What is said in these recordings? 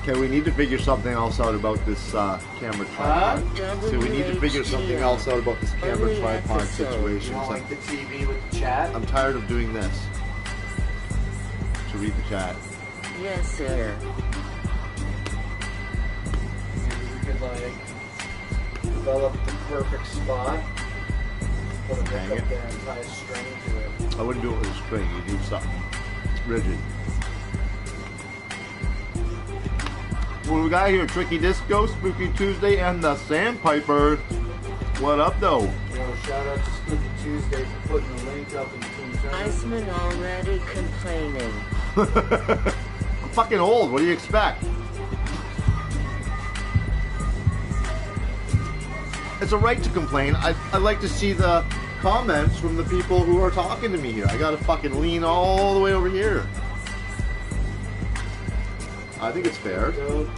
Okay, we need to figure something else out about this camera tripod. So we need to figure something else out about this camera tripod situation. You don't like the TV with the chat? I'm tired of doing this. To read the chat. Yes, sir. Maybe we could like develop the perfect spot. Put a hook up there and tie a string to it. I wouldn't do it with a string. You do something rigid. Well, we got here Tricky Disco, Spooky Tuesday, and the Sandpiper. What up, though? Yo, shout out to Spooky Tuesday for putting the link up in Team Turner. Iceman already complaining. I'm fucking old. What do you expect? It's a right to complain. I'd like to see the comments from the people who are talking to me here. I gotta fucking lean all the way over here. I think it's fair. Go,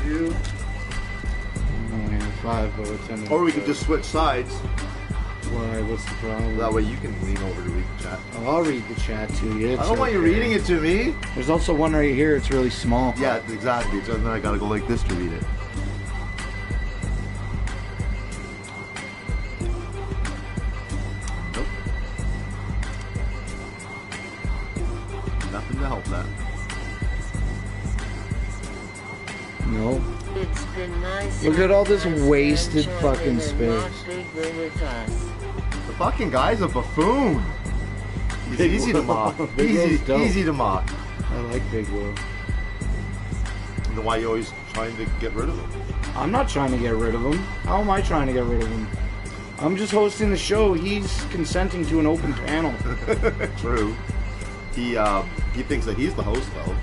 2. Only have 5, but we're 10. Or we could just switch sides. Why? What's the problem? That way you can lean over to read the chat. Oh, I'll read the chat to you. I don't want you reading it to me. There's also one right here. It's really small. Yeah, exactly. So then I gotta go like this to read it. Nope. Nothing to help that. No. It's been nice. Look at all this wasted joining fucking and space. not bigger with us. The fucking guy's a buffoon. He's Big easy to Will. mock. Big Will's dope. Easy to mock. I like Big Will. And why you always trying to get rid of him? I'm not trying to get rid of him. How am I trying to get rid of him? I'm just hosting the show. He's consenting to an open panel. True. He thinks that he's the host, though.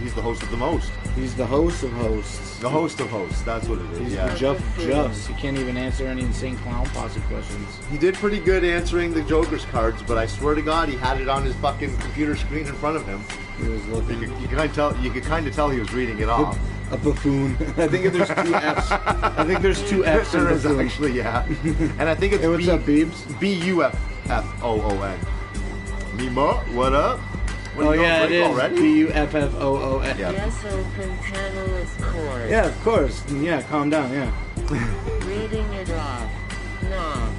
He's the host of the most. He's the host of hosts. The host of hosts. That's what it is. He's Yeah. the Juff Juffs. He can't even answer any Insane Clown Posse questions. He did pretty good answering the Joker's cards, but I swear to God, he had it on his fucking computer screen in front of him. He was looking. You could kind of tell he was reading it off. A buffoon. I think there's 2 F's. I think there's 2 F's in There is buffoon. actually, yeah. And I think it's Hey, what's up, Beebs? B-U-F-F-O-O-N. Mima, what up? What, Oh you yeah, it going is. already? B-U-F-F-O-O-N. Yeah. Yes, open panel is course. Yeah, of course. Yeah, calm down. Yeah. Reading it off. Nah.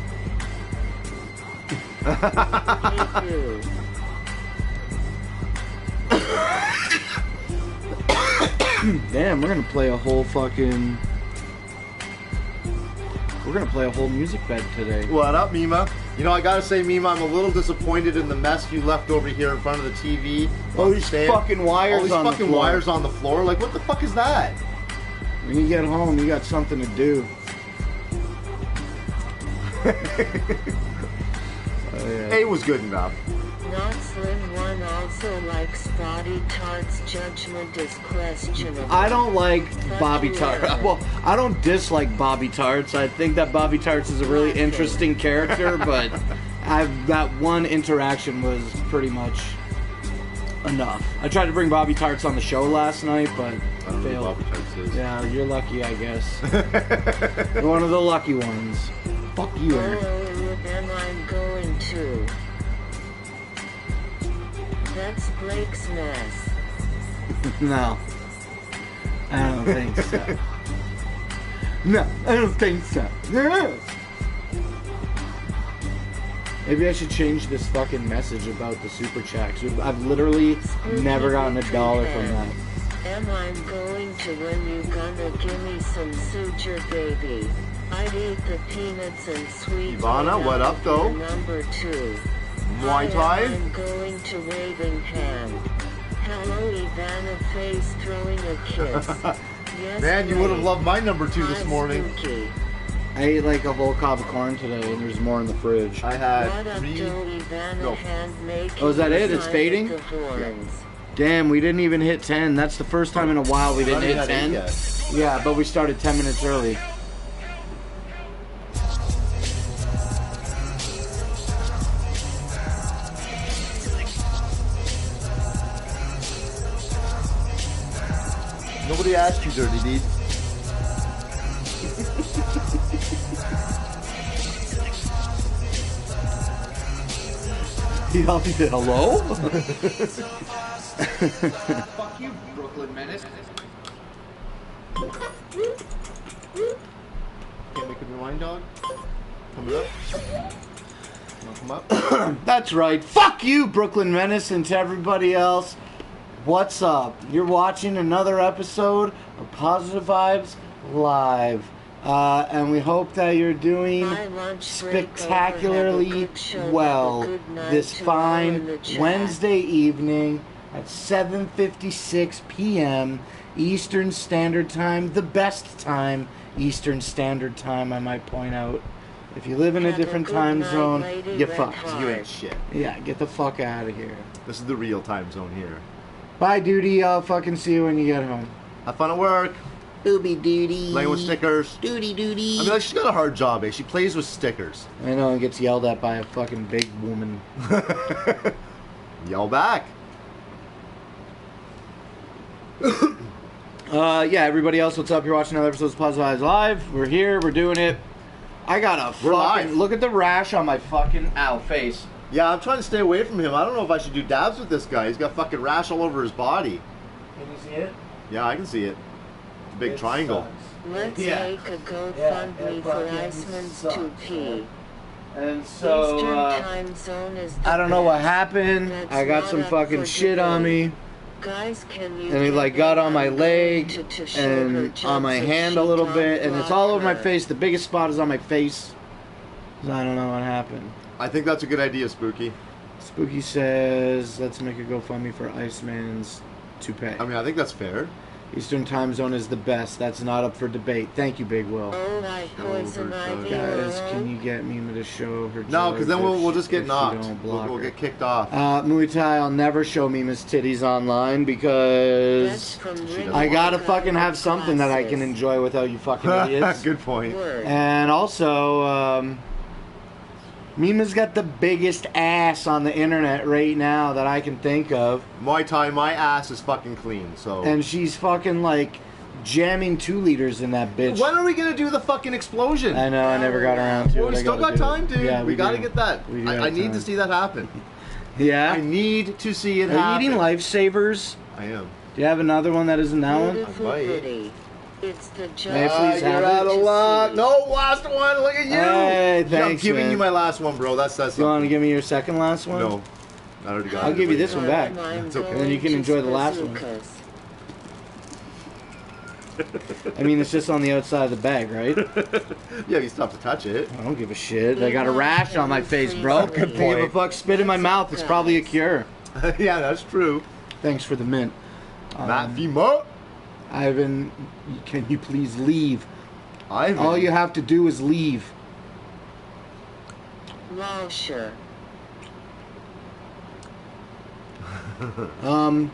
Hey, you. Damn, we're gonna play a whole fucking. We're gonna play a whole music bed today. What up, Mima? You know, I gotta say, Mima, I'm a little disappointed in the mess you left over here in front of the TV. Oh, these fucking wires All these on the fucking floor. wires on the floor. Like, what the fuck is that? When you get home, you got something to do. Oh, yeah. It was good enough. Not Slim One also likes Body Tart's judgment is questionable. I don't like Fuck Bobby you, Tarts. Aaron. Well, I don't dislike Bobby Tarts. I think that Bobby Tarts is a really interesting character, but that one interaction was pretty much enough. I tried to bring Bobby Tarts on the show last night, but I don't know failed. what Bobby Tarts is. Yeah, you're lucky, I guess. You're one of the lucky ones. Fuck you, Aaron. Oh, am I going to? That's Blake's mess. No. I don't think so. No, I don't think so. No. Maybe I should change this fucking message about the super chats. I've literally never gotten $1 from that. Am I going to when you gonna give me some suture, baby? I'd eat the peanuts and sweet. Ivana, what up, though? Number 2. Muay Thai? I'm going to waving hand. Hello, Ivana, face throwing a kiss. Yes, Man, you would have Blake. loved my number 2 this Hi, morning. Spooky. I ate like a whole cob of corn today, and there's more in the fridge. I What had up, 3. Joe Ivana, Go. hand making Oh, is that it? the It's sign fading? of the horns. Damn, we didn't even hit 10. That's the first time in a while we didn't I hit had 8 10. yet. Yeah, but we started 10 minutes early. Nobody asked you, Dirty Deed. He all did hello? Fuck you, Brooklyn Menace. Can't make up your mind, dog? Coming up? Come up? That's right. Fuck you, Brooklyn Menace, and to everybody else. What's up? You're watching another episode of Positive Vibes Live. And we hope that you're doing spectacularly well this fine Wednesday evening at 7:56 p.m. Eastern Standard Time, the best time Eastern Standard Time, I might point out. If you live in a different time zone, you fucked. You ain't shit. Yeah, get the fuck out of here. This is the real time zone here. Bye, duty. I'll fucking see you when you get home. Have fun at work. Booby duty. Playing with stickers. Duty. I mean, like, she's got a hard job, eh? She plays with stickers. I know, and gets yelled at by a fucking big woman. Yell back. Yeah, everybody else, what's up? You're watching another episode of Positive Vibes Live. We're here, we're doing it. I got a We're fucking... live. Look at the rash on my fucking... Ow, face. Yeah, I'm trying to stay away from him. I don't know if I should do dabs with this guy. He's got fucking rash all over his body. Can you see it? Yeah, I can see it. It's a big triangle. Let's Yeah. make a GoFundMe for Iceman's sucks, 2P. And Eastern so, time zone is the I don't know what best. happened. That's I got not some up fucking for shit on debate. me. Guys, can you And it get like got me on my going leg to show her and on my jokes hand if a she little don't bit. And it's all over my block her? face. The biggest spot is on my face. I don't know what happened. I think that's a good idea, Spooky. Spooky says, let's make a GoFundMe for Iceman's toupee. I mean, I think that's fair. Eastern time zone is the best. That's not up for debate. Thank you, Big Will. Oh, I poison her ivy. Guys, Laurel. can you get Mima to show her No, because then jokes we'll if just get she knocked. don't block We'll her? get kicked off. Muay Thai, I'll never show Mima's titties online That's because from I Ring I gotta Walker fucking have something that I can classes. enjoy without you fucking idiots. Good point. Word. And also, Mima's got the biggest ass on the internet right now that I can think of. Muay Thai, my ass is fucking clean, so... And she's fucking like jamming 2 liters in that bitch. When are we gonna do the fucking explosion? I know, I never got around to Well, it. we I still gotta got do it. time, dude. Yeah, we gotta do. get that. We do I have need to time. see that happen. Yeah? I need to see it Are happen. you eating lifesavers? I am. Do you have another one that isn't that one? Beautiful might. pretty. It's the May I job. please you're have it? out of luck. No, last one. Look at you. Hey, I'm thanks, giving man. you my last one, bro. That says You want to something. give me your second last one? No. I already got I'll it. give you this one back. It's okay. And then you can enjoy the last one. I mean, it's just on the outside of the bag, right? Yeah, you still have to touch it. I don't give a shit. I got a rash on my face, bro. Good Don't give a point. fuck. Spit in my mouth. It's probably a cure. Yeah, that's true. Thanks for the mint. Matt Fimo. Ivan, can you please leave? Ivan. All you have to do is leave. Well, sure. Oh,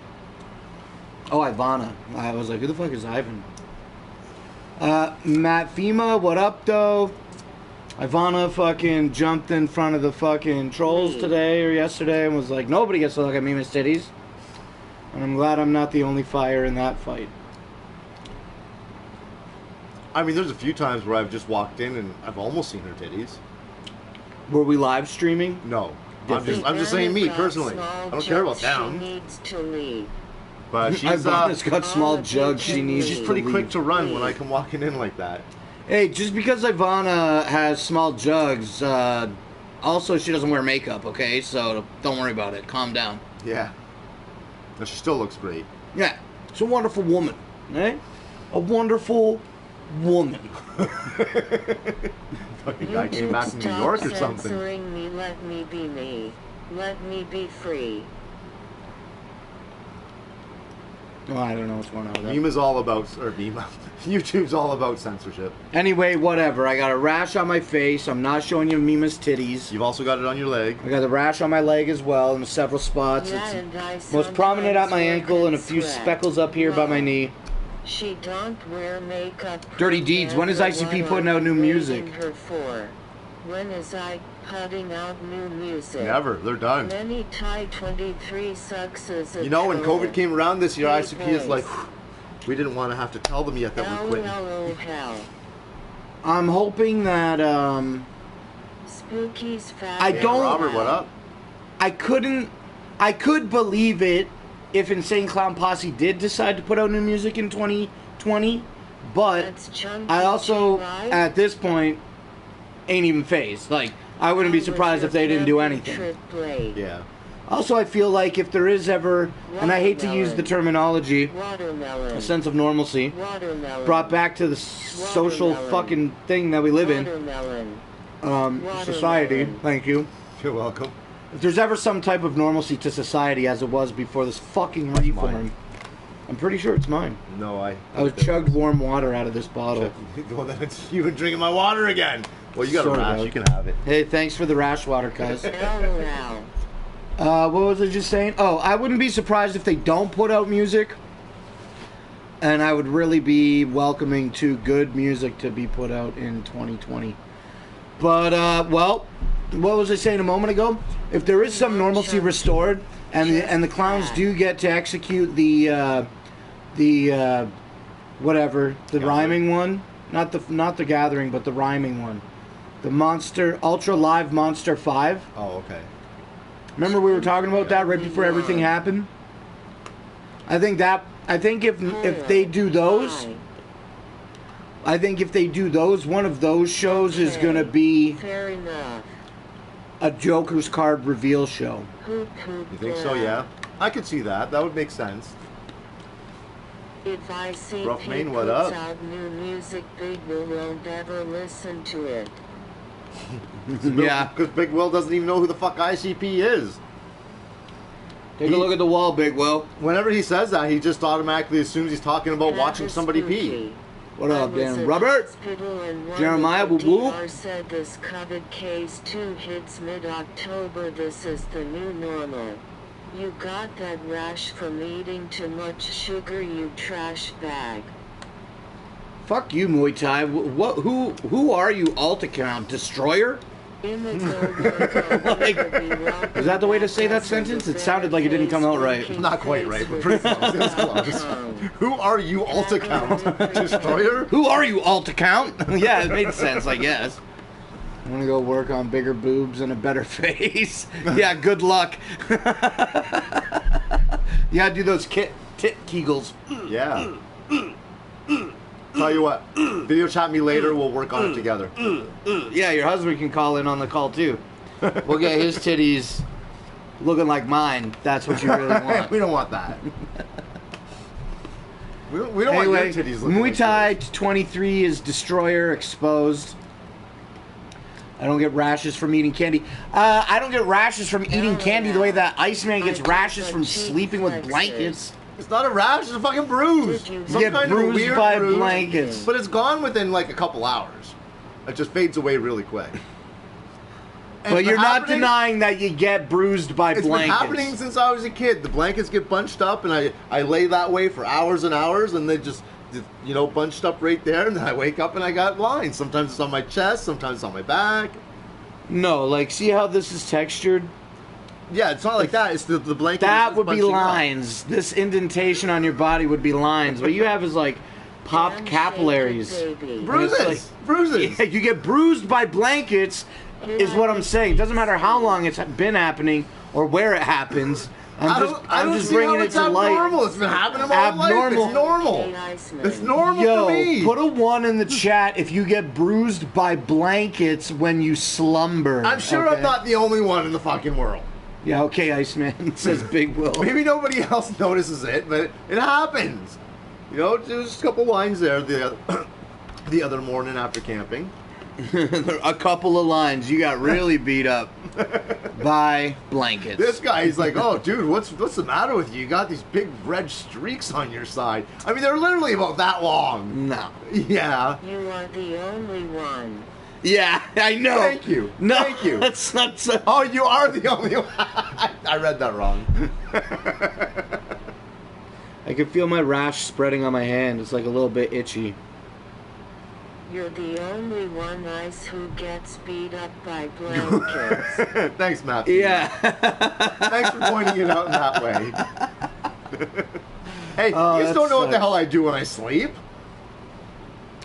Ivana. I was like, who the fuck is Ivan? Matt FEMA, what up, though? Ivana fucking jumped in front of the fucking trolls today or yesterday and was like, nobody gets to look at Mima's titties. And I'm glad I'm not the only fire in that fight. I mean, there's a few times where I've just walked in and I've almost seen her titties. Were we live streaming? No. I'm just saying me, personally. I don't care about She them. needs to leave. But she's, Ivana's got small Oh, jugs. She needs she's to pretty leave. quick to run when I come walking in like that. Hey, just because Ivana has small jugs, also she doesn't wear makeup, okay? So don't worry about it. Calm down. Yeah. But she still looks great. Yeah, she's a wonderful woman, eh? A wonderful woman. Fucking guy came back from New Stop York or something. censoring me. Let me be me. Let me be free. Oh, I don't know what's going on with that. Mima's all about, or Mima, YouTube's all about censorship. Anyway, whatever. I got a rash on my face. I'm not showing you Mima's titties. You've also got it on your leg. I got the rash on my leg as well in several spots. Yeah, It's and I most prominent at my sometimes ankle work and a and few sweat. speckles up here by my Well, knee. She don't wear makeup. Dirty Deeds, when is ICP putting out new music? Her for? When is I putting out new music? Never. They're done. Many Thai 23 sucks as a You know, when troll. COVID came around this year, Hey, ICP is like, boys. we didn't want to have to tell them yet that we're quitting. LOL hell. I'm hoping that, Spooky's fat. I Yeah, don't- Robert, what up? I could believe it if Insane Clown Posse did decide to put out new music in 2020, But That's chunky I also, G-Y. at this point, ain't even phased. Like, I wouldn't be surprised if they didn't do anything. Yeah. Also, I feel like if there is ever, and I hate to use the terminology, Watermelon. a sense of normalcy, Watermelon. brought back to the social Watermelon. fucking thing that we live in, Watermelon. society, Watermelon. thank you. You're welcome. If there's ever some type of normalcy to society as it was before this fucking reform, I'm pretty sure it's mine. No, I was chugged warm water out of this bottle. Well, then you've been drinking my water again. Well, you got Sort a of, rash. though. You can have it. Hey, thanks for the rash water, guys. LOL. What was I just saying? Oh, I wouldn't be surprised if they don't put out music. And I would really be welcoming to good music to be put out in 2020. But, well, what was I saying a moment ago? If there is some normalcy restored, and the clowns do get to execute the whatever, the rhyming one, not the gathering, but the rhyming one, the Monster Ultra Live Monster 5. Oh, okay. Remember we were talking about that right before everything happened? I think if they do those, one of those shows is going to be Fair enough. a Joker's card reveal show. Poop, poop, You think so? Yeah. I could see that. That would make sense. If I see Rough Pete Main, what puts up? out new music, Big Will won't ever listen to it. Yeah. Because Big Will doesn't even know who the fuck ICP is. Take a look at the wall, Big Will. Whenever he says that, he just automatically assumes he's talking about watching somebody pee. What up, I was Dan? in Robert? hospital and one Jeremiah, of the whoop whoop. DR said this COVID case 2 hits mid-October. This is the new normal. You got that rash from eating too much sugar, you trash bag. Fuck you, Muay Thai. Who are you, alt account? Destroyer? Like, is that the way to say that sentence? It sounded like it didn't come out right. Not quite right, but pretty close. It was close. Who are you, alt account? Destroyer? Who are you, alt account? Yeah, it made sense, I guess. I'm gonna go work on bigger boobs and a better face. Yeah, good luck. Yeah, do those tit kegels. Yeah. Tell you what, video chat me later, we'll work on it together. Yeah, your husband can call in on the call too. We'll get his titties looking like mine. That's what you really want. We don't want that. We don't want Anyway, your titties looking Muay like Thai yours. 23 is Destroyer exposed. I don't get rashes from eating candy. I don't get rashes from eating candy the way that Iceman gets rashes from sleeping with blankets. It's not a rash, it's a fucking bruise. You Some get kind of a bruised weird by bruise, blankets. But it's gone within like a couple hours. It just fades away really quick. And But it's you're been not happening- denying that you get bruised by It's blankets. been happening since I was a kid. The blankets get bunched up, and I lay that way for hours and hours, and they just, you know, bunched up right there, and then I wake up and I got lines. Sometimes it's on my chest, sometimes it's on my back. No, like, see how this is textured? Yeah, it's not like that. It's the blanket. That is would be bunching up. lines. This indentation on your body would be lines. What you have is like popped capillaries. Bruises. Bruises. Yeah, you get bruised by blankets, is what I'm saying. Doesn't matter how long it's been happening or where it happens. I don't just see bringing how it it's to light. abnormal. It's been happening my whole life. Abnormal. It's normal. It's normal Yo, for me. put a 1 in the chat if you get bruised by blankets when you slumber. I'm sure okay? I'm not the only one in the fucking world. Yeah, okay, Iceman, says Big Will. Maybe nobody else notices it, but it happens. You know, there's a couple lines there the other morning after camping. A couple of lines. You got really beat up by blankets. This guy, he's like, oh, dude, what's the matter with you? You got these big red streaks on your side. I mean, they're literally about that long. No. Yeah. You are the only one. Yeah, I know. Thank you. No, Thank you. that's not so. Oh, you are the only one. I read that wrong. I can feel my rash spreading on my hand. It's like a little bit itchy. You're the only one, Ice, who gets beat up by blankets. Thanks, Matthew. Yeah. Thanks for pointing it out in that way. Hey, Oh, you just that don't know what the sucks. hell I do when I sleep.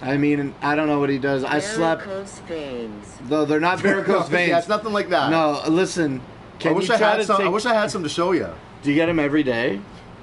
I mean, I don't know what he does. I slept. Varicose veins. Though they're not varicose veins. Yeah, it's nothing like that. No, listen. Can I wish you I try had to some. take? I wish I had some to show you. Do you get him every day?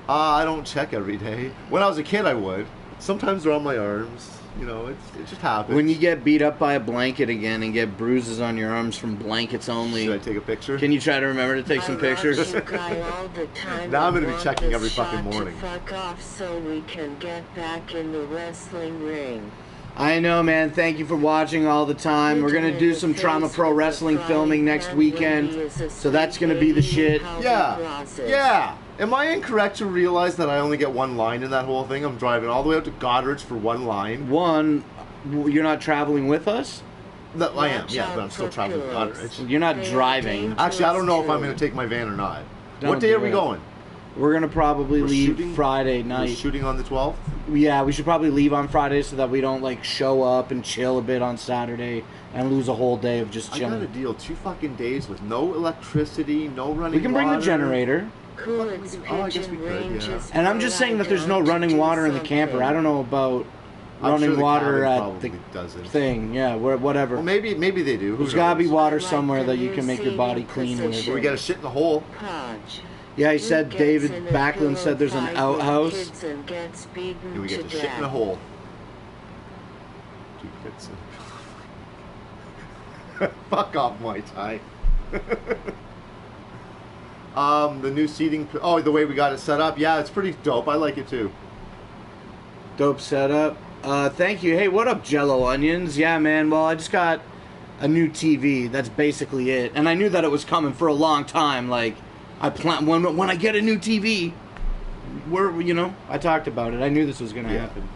I don't check every day. When I was a kid, I would. Sometimes they're on my arms. You know, it just happens. When you get beat up by a blanket again and get bruises on your arms from blankets only. Should I take a picture? Can you try to remember to take some pictures? You guy all the time. Now I'm gonna be want checking this every fucking shot morning. To fuck off so we can get back in the wrestling ring. I know, man. Thank you for watching all the time. We're going to do some Trauma Pro Wrestling filming next weekend. So that's going to be the shit. Yeah. Am I incorrect to realize that I only get one line in that whole thing? I'm driving all the way out to Goddard's for one line. One, you're not traveling with us? No, I am, yeah, but I'm still traveling to Goddard's. You're not driving. Actually, I don't know if I'm going to take my van or not. Don't What day do are we it. going? We're going to probably leave shooting? Friday We're night. shooting on the 12th? Yeah, we should probably leave on Friday so that we don't, like, show up and chill a bit on Saturday and lose a whole day of just I got chilling. a deal 2 fucking days with no electricity, no running We can bring water. the generator. Coolidge's Oh, I guess we pigeon could, range yeah. is And I'm just saying that there's no running water in the camper. I don't know about I'm running sure the water cabin at probably the doesn't. thing. Yeah, whatever. Well, maybe they do. Who There's gotta be knows? water somewhere that you can make your body clean with. Or we got a shit in the hole. Podge. Yeah, he said, Who David gets in a Backlund pillow said there's an fight with outhouse. kids and gets beaten Do we get to to shit in the death? hole? Fuck off, Muay Thai. The new seating. Oh, the way we got it set up. Yeah, it's pretty dope. I like it too. Dope setup. Thank you. Hey, what up, Jello Onions? Yeah, man. Well, I just got a new TV. That's basically it. And I knew that it was coming for a long time. Like, I plan when I get a new TV. I talked about it. I knew this was gonna happen.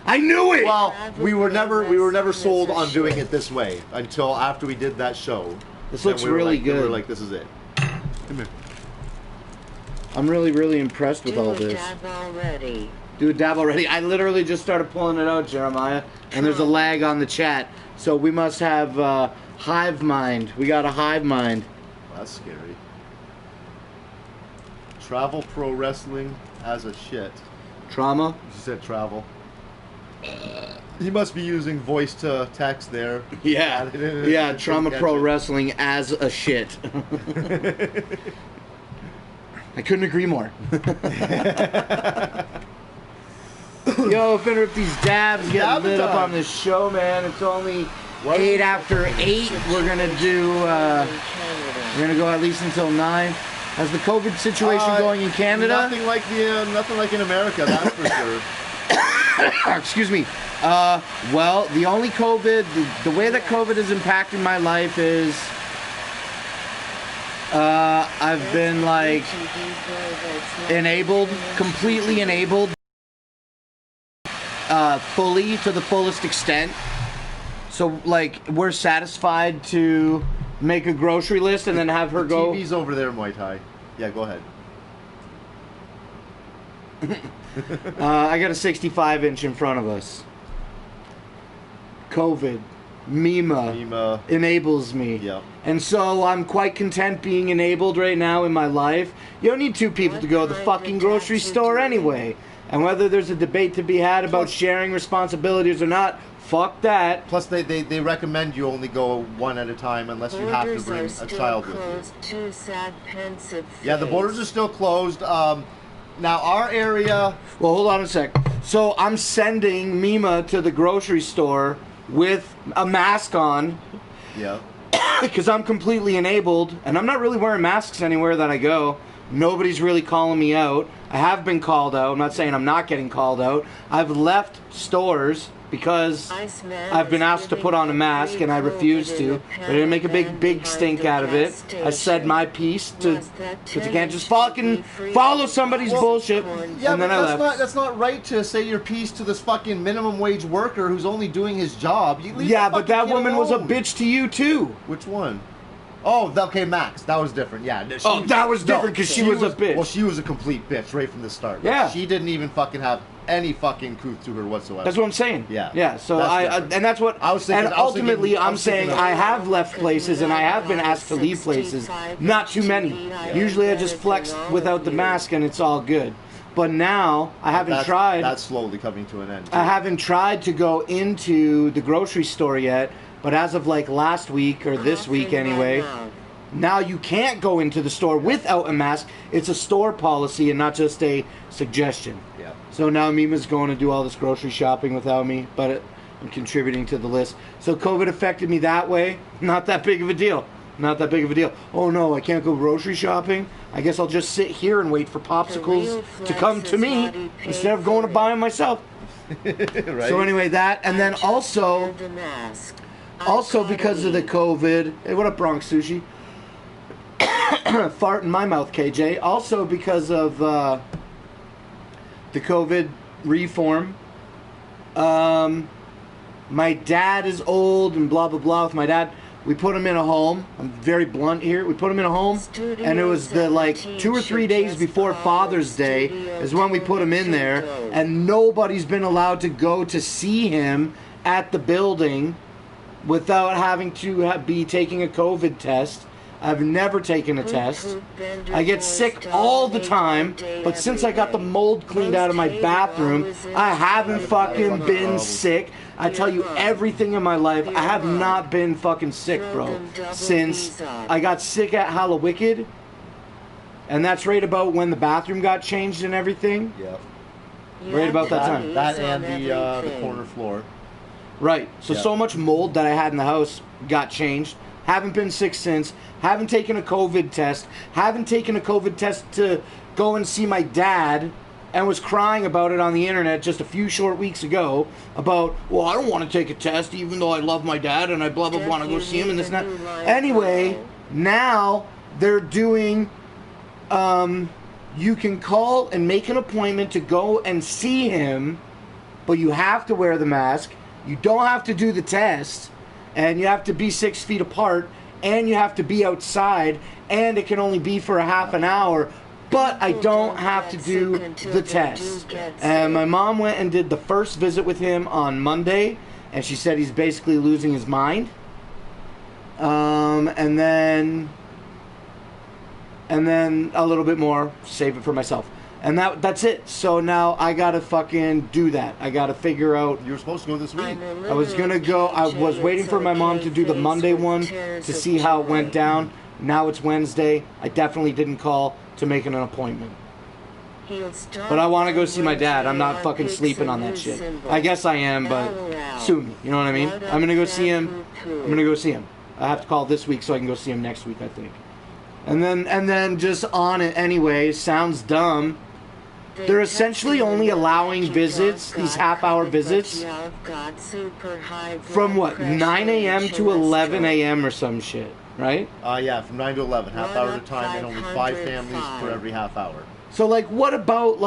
I knew it. Well, we were never sold on doing it this way until after we did that show. This Then looks we were really like, good. We were like, this is it. Come here. I'm really, really impressed with all this. Do a dab already. I literally just started pulling it out, Jeremiah, and there's a lag on the chat. So we must have Hive Mind. We got a Hive Mind. That's scary. Travel Pro Wrestling as a shit. Trauma? You said travel. He must be using voice to text there. Yeah. Yeah, Trauma Pro Wrestling as a shit. I couldn't agree more. Yo, finna rip these dabs, get lit up on this show, man. It's only 8 after 8. We're gonna do, we're gonna go at least until 9. How's the COVID situation going in Canada? Nothing like in America, that's for sure. Excuse me. Well, the only COVID, the way that COVID is impacting my life is, I've been like enabled, completely enabled, fully to the fullest extent. So like we're satisfied to make a grocery list and then have her go. TV's over there, Muay Thai. Yeah, go ahead. I got a 65-inch in front of us. COVID, Mima enables me. Yep. And so I'm quite content being enabled right now in my life. You don't need 2 people to go to the fucking grocery store anyway. And whether there's a debate to be had about sharing responsibilities or not, fuck that. Plus, they recommend you only go one at a time unless you have to bring a child with you. Yeah, the borders are still closed. Now, our area... Well, hold on a sec. So I'm sending Mima to the grocery store with a mask on. Yeah. Because I'm completely enabled, and I'm not really wearing masks anywhere that I go. Nobody's really calling me out. I have been called out. I'm not saying I'm not getting called out. I've left stores because I've been asked to put on a mask and I refused to. But I didn't make a big stink out of it. I said my piece because you can't just fucking follow somebody's bullshit. Yeah, and then I left. That's not right to say your piece to this fucking minimum wage worker who's only doing his job. Yeah, but that woman was a bitch to you too. Which one? Oh, okay, Max. That was different. Yeah. That was different because she was a bitch. Well, she was a complete bitch right from the start. Yeah. She didn't even fucking have any fucking couth to her whatsoever. That's what I'm saying. Yeah. Yeah. So and that's what I was thinking. And ultimately, I'm saying I have left places and I have been asked to leave places. Not too many. Usually, I just flex without the mask and it's all good. But now I haven't tried. That's slowly coming to an end. I haven't tried to go into the grocery store yet. But as of like last week or this week anyway, now you can't go into the store without a mask. It's a store policy and not just a suggestion. Yeah. So now Mima's going to do all this grocery shopping without me, but I'm contributing to the list. So COVID affected me that way. Not that big of a deal. Not that big of a deal. Oh no, I can't go grocery shopping. I guess I'll just sit here and wait for popsicles to come to me instead of going to buy them myself. Right. So anyway, that, and then also because of the COVID. Hey, what up, Bronx Sushi? Fart in my mouth, KJ. Also because of the COVID reform. My dad is old and blah blah blah. With my dad, we put him in a home. I'm very blunt here. We put him in a home, and it was the 2 or 3 days before Father's Day is when we put him in there, and nobody's been allowed to go to see him at the building without having to be taking a COVID test. I've never taken a test. I get sick all the time, but since I got the mold cleaned out of my bathroom, I haven't fucking been sick. I tell you everything in my life, I have not been fucking sick, bro. Since I got sick at Hallowicked, and that's right about when the bathroom got changed and everything. Yep. Right about that time. That and the corner floor. Right. So much mold that I had in the house got changed. Haven't been sick since. Haven't taken a COVID test. Haven't taken a COVID test to go and see my dad, and was crying about it on the internet just a few short weeks ago about, well, I don't want to take a test even though I love my dad and I blah blah want to go see him and this and that. Anyway, now they're doing you can call and make an appointment to go and see him, but you have to wear the mask. You don't have to do the test, and you have to be 6 feet apart, and you have to be outside, and it can only be for a half an hour, but I don't have to do the test. And my mom went and did the first visit with him on Monday, and she said he's basically losing his mind. And then a little bit more, save it for myself. And that's it. So now I gotta fucking do that. I gotta figure out. You were supposed to go this week. I was gonna go. I was waiting for my mom to do the Monday one to see how it went down. Now it's Wednesday. I definitely didn't call to make an appointment. But I want to go see my dad. I'm not fucking sleeping on that shit. I guess I am, but soon. You know what I mean? I'm gonna go see him. I have to call this week so I can go see him next week, I think. And then just on it anyway. Sounds dumb. They're essentially only allowing visits, these half-hour visits, from what, 9 a.m. to 11 a.m. or some shit, right? Yeah, from 9 to 11, half hour at a time, and only 5 families for every half hour. So, what about,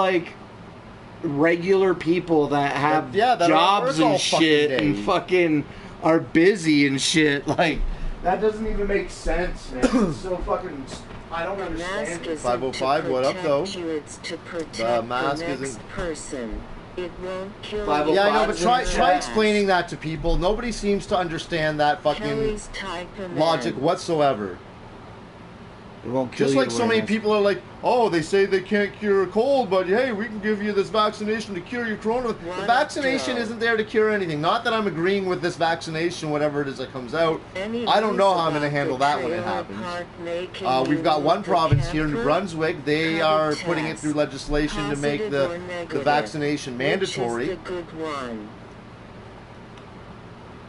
regular people that have jobs and shit and fucking are busy and shit? That doesn't even make sense, man. It's so fucking... I don't understand. 505, what up, though? The mask isn't... It won't kill you. Yeah, I know, but try explaining that to people. Nobody seems to understand that fucking logic whatsoever. It won't kill Just you like so many people are like, oh, they say they can't cure a cold, but hey, we can give you this vaccination to cure your corona. The vaccination isn't there to cure anything. Not that I'm agreeing with this vaccination, whatever it is that comes out. I don't know how I'm going to handle that when it happens. We've got one province here, New Brunswick. They are putting it through legislation to make the vaccination mandatory.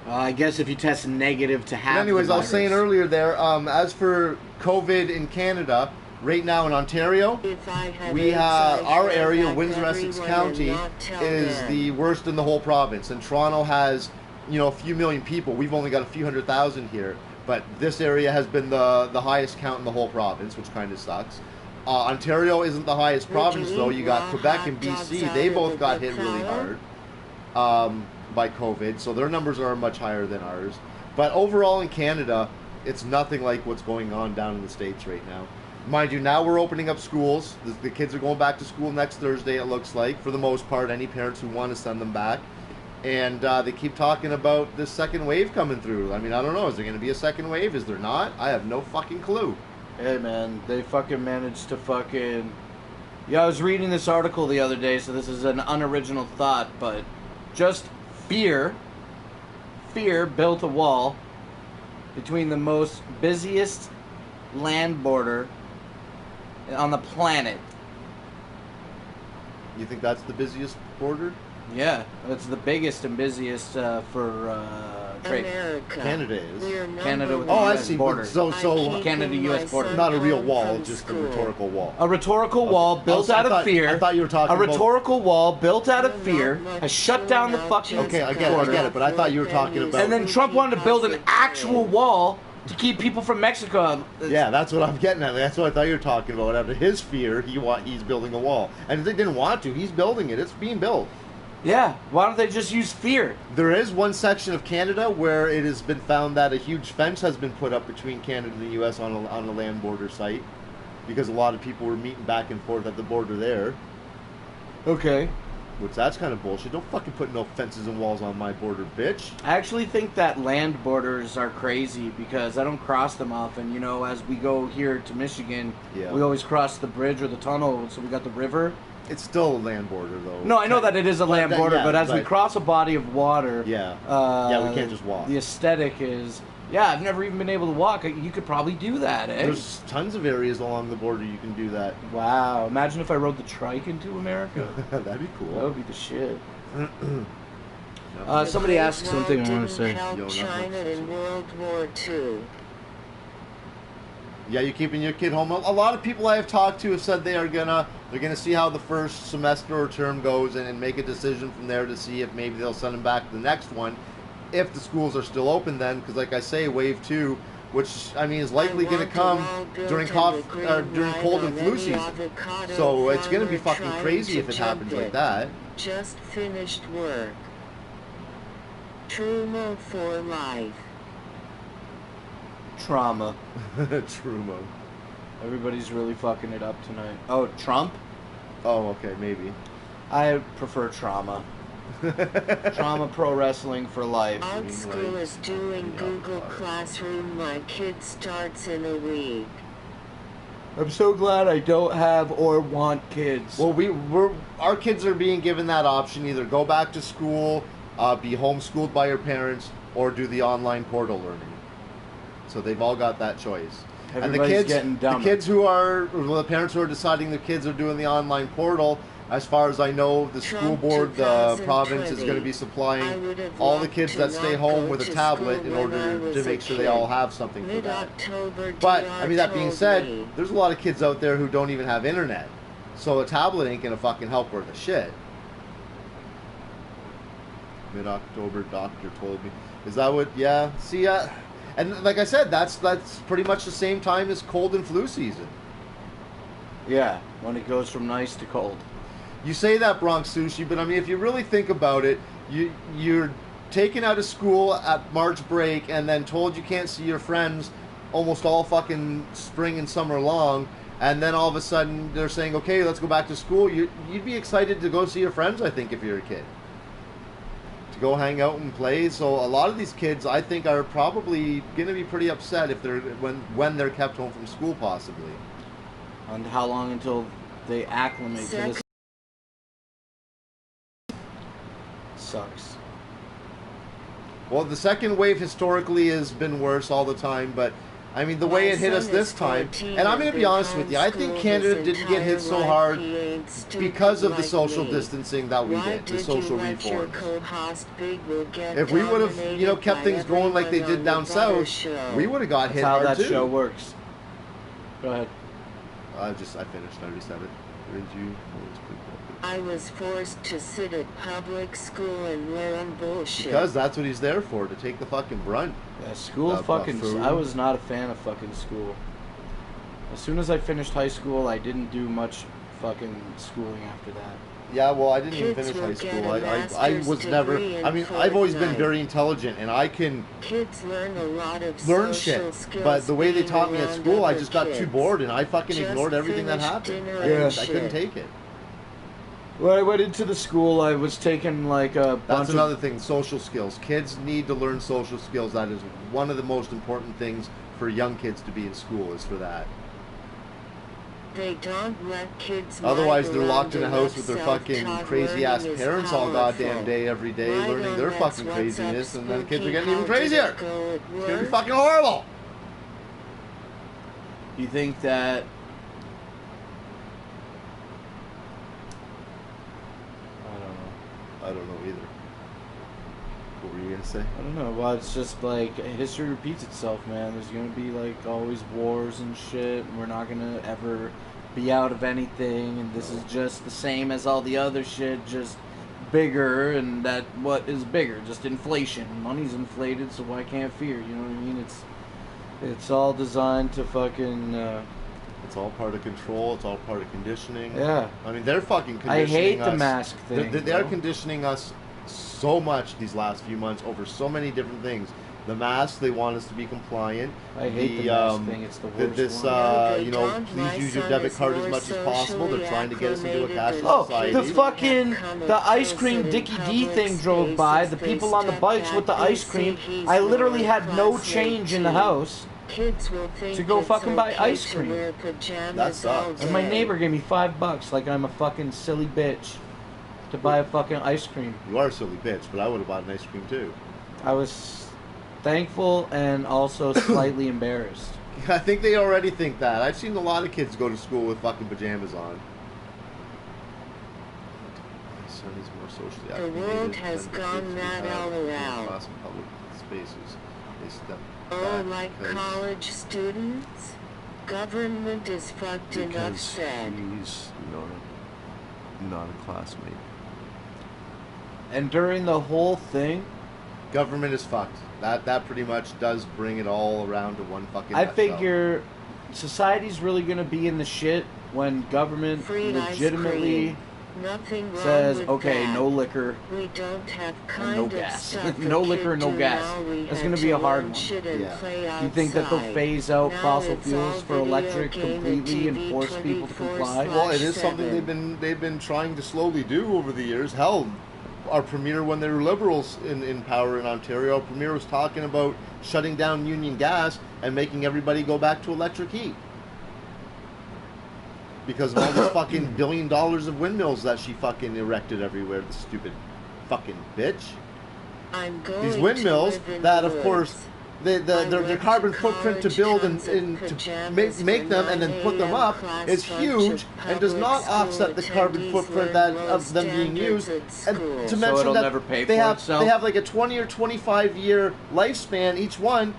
I guess if you test negative to have. But anyways, the I was saying earlier there, as for COVID in Canada, right now in Ontario, we have our area, Windsor-Essex County, is the worst in the whole province. And Toronto has, a few million people. We've only got a few 100,000 here. But this area has been the highest count in the whole province, which kind of sucks. Ontario isn't the highest province, though. You got Quebec and BC. They both got hit really hard by COVID, so their numbers are much higher than ours. But overall in Canada, it's nothing like what's going on down in the States right now. Mind you, now we're opening up schools. The kids are going back to school next Thursday, it looks like, for the most part, any parents who want to send them back. And they keep talking about this second wave coming through. I mean, I don't know, is there going to be a second wave? Is there not? I have no fucking clue. Hey man, they fucking managed to fucking... Yeah, I was reading this article the other day, so this is an unoriginal thought, but just fear built a wall between the most busiest land border on the planet. You think that's the busiest border? Yeah, it's the biggest and busiest for trade. America. Canada is. We're Canada with number Oh, I one. see. border. So Canada-US border. not a real Home wall, from just a school. rhetorical wall. A rhetorical wall built out of fear. I thought you were talking A about- rhetorical wall built out of fear has shut down the fucking Okay, I get it, but I thought you were talking about- And then Trump wanted to build an actual wall to keep people from Mexico. Yeah, that's what I'm getting at. That's what I thought you were talking about. Out of his fear, he's building a wall. And if they didn't want to, he's building it. It's being built. Yeah, why don't they just use fear? There is one section of Canada where it has been found that a huge fence has been put up between Canada and the U.S. on a land border site because a lot of people were meeting back and forth at the border there. Okay. Which that's kind of bullshit. Don't fucking put no fences and walls on my border, bitch. I actually think that land borders are crazy because I don't cross them often. You know, as we go here to Michigan, Yeah. we always cross the bridge or the tunnel, so we got the river. It's still a land border, though. No, I know that it is a land border, yeah, but as we but- cross a body of water, Yeah. We can't just walk. The aesthetic is, yeah, I've never even been able to walk. You could probably do that, eh? There's tons of areas along the border you can do that. Wow, imagine if I rode the trike into America. That'd be That cool. would be the shit. Yeah. Somebody asked something I want to say. Help Yo, not China much. in World War II. Yeah, you keeping your kid home. A lot of people I have talked to have said they're gonna see how the first semester or term goes and make a decision from there to see if maybe they'll send them back to the next one, if the schools are still open then. Because like I say, wave 2, which I mean is likely going to come during cold and flu season. So it's going to be fucking crazy if it happens like that. Just finished work. Trumo for life. Trauma. Trumo. Everybody's really fucking it up tonight. Oh, Trump? Oh, okay, maybe. I prefer trauma. Trauma pro wrestling for life. Art school is doing Google Classroom. My kid starts in a week. I'm so glad I don't have or want kids. Well, our kids are being given that option: either go back to school, be homeschooled by your parents, or do the online portal learning. So they've all got that choice. Everybody's and the kids, getting dumber. the kids the parents who are deciding their kids are doing the online portal. As far as I know, the school board, the province, is going to be supplying all the kids that stay home with a tablet in order to make sure they all have something for that. But, I mean, that being said, there's a lot of kids out there who don't even have internet. So a tablet ain't going to fucking help worth a shit. Mid-October, doctor told me. Is that what, yeah. See, and like I said, that's pretty much the same time as cold and flu season. Yeah, when it goes from nice to cold. You say that, Bronx Sushi, but I mean, if you really think about it, you're taken out of school at March break and then told you can't see your friends almost all fucking spring and summer long, and then all of a sudden they're saying, okay, let's go back to school. You'd be excited to go see your friends, I think, if you're a kid. To go hang out and play. So a lot of these kids, I think, are probably going to be pretty upset if when they're kept home from school, possibly. And how long until they acclimate to this? Sucks. Well, the second wave historically has been worse all the time, but I mean, the way it hit us this time, and I'm going to be honest with you, I think Canada didn't get hit so hard because of the social distancing that we did, the social reforms. If we would have, kept things going like they did down south, we would have got hit hard too. That's how that show works. Go ahead. I finished. I already said it. Did you? I was forced to sit at public school and learn bullshit. Because that's what he's there for, to take the fucking brunt. Yeah, school fucking... I was not a fan of fucking school. As soon as I finished high school, I didn't do much fucking schooling after that. Yeah, well, I didn't even finish high school. I was never... I mean, I've always been very intelligent, and I can... Kids learn a lot of shit. But the way they taught me at school, I just got too bored, and I fucking ignored everything that happened. I couldn't take it. When I went into the school, I was taking like a bunch That's another thing, social skills. Kids need to learn social skills. That is one of the most important things for young kids to be in school, is for that. They don't let kids. Otherwise, they're locked in a house with their fucking crazy-ass parents all goddamn day, every day, learning their fucking craziness, and then kids are getting even crazier. It's gonna be fucking horrible. You think that I don't know either. What were you gonna say? I don't know. Well, it's just like history repeats itself, man. There's gonna be like always wars and shit, and we're not gonna ever be out of anything. And this is just the same as all the other shit, just bigger. And that what is bigger? Just inflation. Money's inflated, so why can't fear? You know what I mean? It's all designed to fucking. It's all part of control. It's all part of conditioning. Yeah. I mean, they're fucking I conditioning hate us. the mask thing. They're conditioning us so much these last few months over so many different things. The mask, they want us to be compliant. I hate the mask thing. It's the worst This, one. you know, please use your debit card as much as possible. They're trying to get us into a cashless Oh, society. the ice cream Dickie D thing drove by. The people on the bikes with the ice cream. I literally had no change in the house to go fucking buy ice cream. That sucks. And my neighbor gave me $5 like I'm a fucking silly bitch to buy a fucking ice cream. You are a silly bitch, but I would have bought an ice cream too. I was thankful and also slightly embarrassed. I think they already think that. I've seen a lot of kids go to school with fucking pajamas on. My son is more socially The activated. world has than the gone kids we mad have all in around. class and public spaces. They step Oh, back like because- college students? Government is fucked enough because said. he's not a classmate. And during the whole thing, Government is fucked. That pretty much does bring it all around to one fucking I nutshell. figure society's really gonna be in the shit when government Free ice legitimately cream. Nothing wrong says, with okay, that. no liquor We don't have and kind no of gas. stuff No a liquor kid and no do gas. now. We That's had gonna to be a hard learn one. shit and Yeah. play You think that they'll outside. phase out Now fossil it's fuels all for video electric game completely and TV force people to comply? 24/7. Well, it is something they've been trying to slowly do over the years. Hell, our premier, when they were Liberals in power in Ontario, our premier was talking about shutting down Union Gas and making everybody go back to electric heat because of all this fucking $1 billion of windmills that she fucking erected everywhere. The stupid fucking bitch. I'm going These to windmills live in that, the of course, woods. their carbon footprint to build and to make them and then put them up is huge and does not offset the carbon footprint that of them being used. And to So mention it'll that never pay they for have itself? they have like a 20 or 25 year lifespan each one,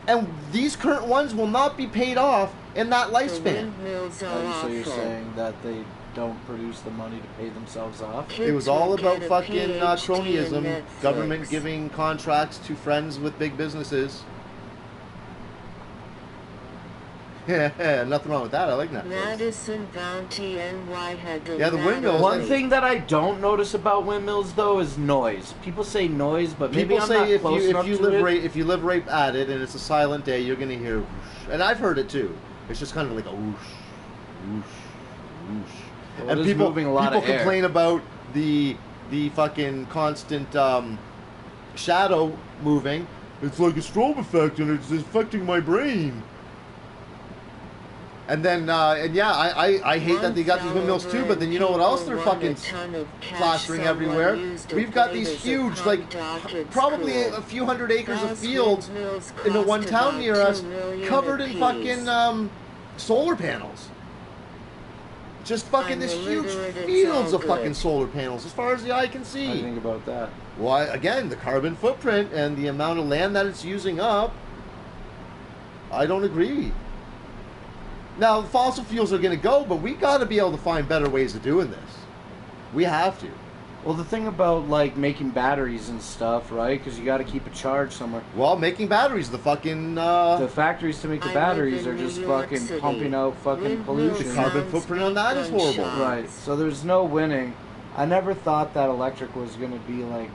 and these current ones will not be paid off in that lifespan. Windmills are Oh, so you're awful. saying that they don't produce the money to pay themselves off? It was Kids all will about get a fucking PhD in cronyism, Netflix. government giving contracts to friends with big businesses. Yeah, nothing wrong with that. I like Netflix. Madison Bounty NY had the Yeah, the windmills. One thing that I don't notice about windmills though is noise. People say noise, but maybe People I'm say not if close you enough to it. if you live right at it and it's a silent day, you're gonna hear whoosh. And I've heard it too. It's just kind of like a whoosh, whoosh, whoosh. Well, and it is people moving a lot of air. complain about the fucking constant shadow moving. It's like a strobe effect and it's affecting my brain. And then, and yeah, I hate that they got these windmills too, but then you know what else they're fucking plastering everywhere? We've got these huge, like, probably a few hundred acres of fields in the one town near us covered in fucking solar panels. Just fucking this huge fields of fucking solar panels as far as the eye can I see. think about that. Well, again, the carbon footprint and the amount of land that it's using up, I don't agree. Now, fossil fuels are going to go, but we got to be able to find better ways of doing this. We have to. Well, the thing about like making batteries and stuff, right? Because you got to keep a charge somewhere. Well, making batteries, the fucking The factories to make the I batteries live are in just New York fucking City. pumping out fucking Windmills pollution. The carbon sounds footprint on that is big horrible. gunshots. Right. So there's no winning. I never thought that electric was going to be like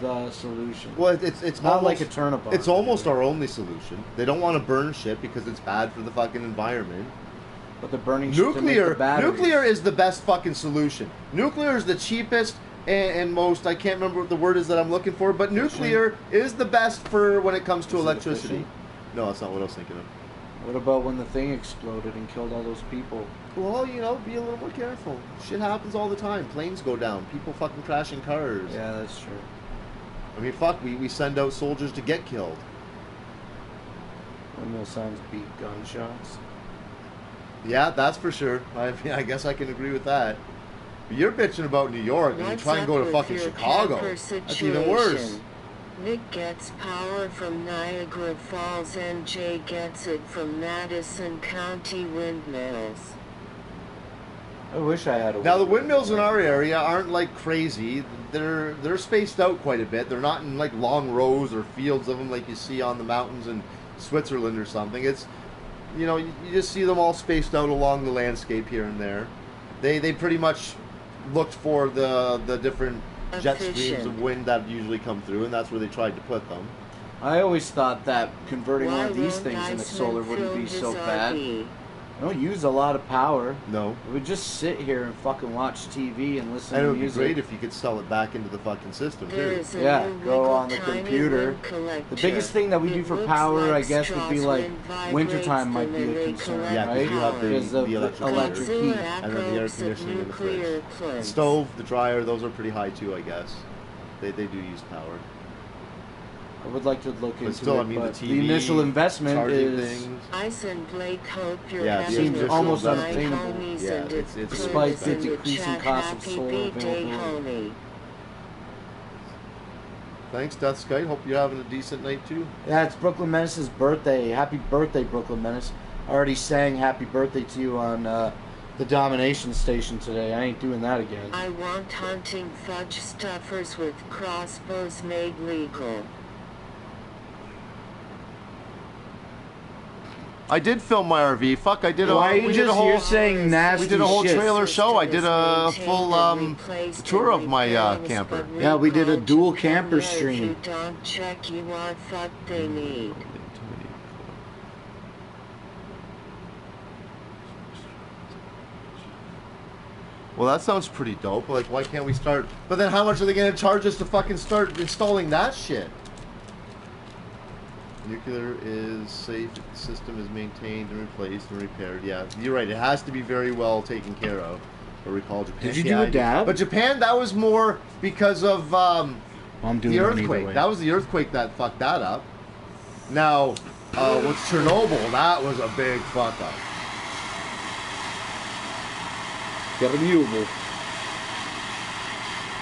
the solution. well, it's Not almost, like a turnabout. It's almost our only solution. They don't want to burn shit because it's bad for the fucking environment. But the burning shit to make the Nuclear batteries. is the best fucking solution. Nuclear is the cheapest and most, I can't remember what the word is that I'm looking for, but nuclear is the best for when it comes to Is it electricity. efficient? No, that's not what I was thinking of. What about when the thing exploded and killed all those people? Well, you know, be a little more careful. Shit happens all the time. Planes go down. People fucking crashing cars. Yeah, that's true. I mean, fuck, we send out soldiers to get killed. Windmill signs beat gunshots. Yeah, that's for sure. I guess I can agree with that. But you're bitching about New York, and you try and go to fucking Chicago. That's even worse. Nick gets power from Niagara Falls and Jay gets it from Madison County Windmills. I wish I had a Now the windmills in our area aren't like crazy. They're spaced out quite a bit. They're not in like long rows or fields of them like you see on the mountains in Switzerland or something. It's, you know, you just see them all spaced out along the landscape here and there. They pretty much looked for the different jet streams of wind that usually come through, and that's where they tried to put them. I always thought that converting one of these things into solar wouldn't be so bad. I don't use a lot of power. No. We would just sit here and fucking watch TV and listen to music. And it would be great if you could sell it back into the fucking system, too. Yeah, go on the computer. The biggest thing that we do for power, I guess, would be like wintertime might be a concern, yeah, right? You have the electric heat. And then the air conditioning in the fridge. The stove, the dryer, those are pretty high, too, I guess. They do use power. I would like to look into still, it, I mean, but the TV, the initial investment is Iceman Blake, hope you're yeah, seems almost unattainable. Yeah, it's despite the decreasing cost of solar availability. Thanks, Death Sky. Hope you're having a decent night too. Yeah, it's Brooklyn Menace's birthday. Happy birthday, Brooklyn Menace. I already sang happy birthday to you on the Domination station today. I ain't doing that again. I want hunting fudge stuffers with crossbows made legal. I did film my RV. Fuck, I did a. Why are you just here saying nasty shit? We did a whole shit? trailer show. I did a full tour of my camper. Yeah, we did a dual camper stream. If you don't check, you are fucked. They need. Well, that sounds pretty dope. Like, why can't we start? But then, how much are they gonna charge us to fucking start installing that shit? Nuclear is safe if the system is maintained and replaced and repaired. Yeah, you're right. It has to be very well taken care of. Or recall Japan. Did you do a dab? But Japan, that was more because of I'm doing the earthquake. That was the earthquake that fucked that up. Now, with Chernobyl, that was a big fuck up. Chernobyl.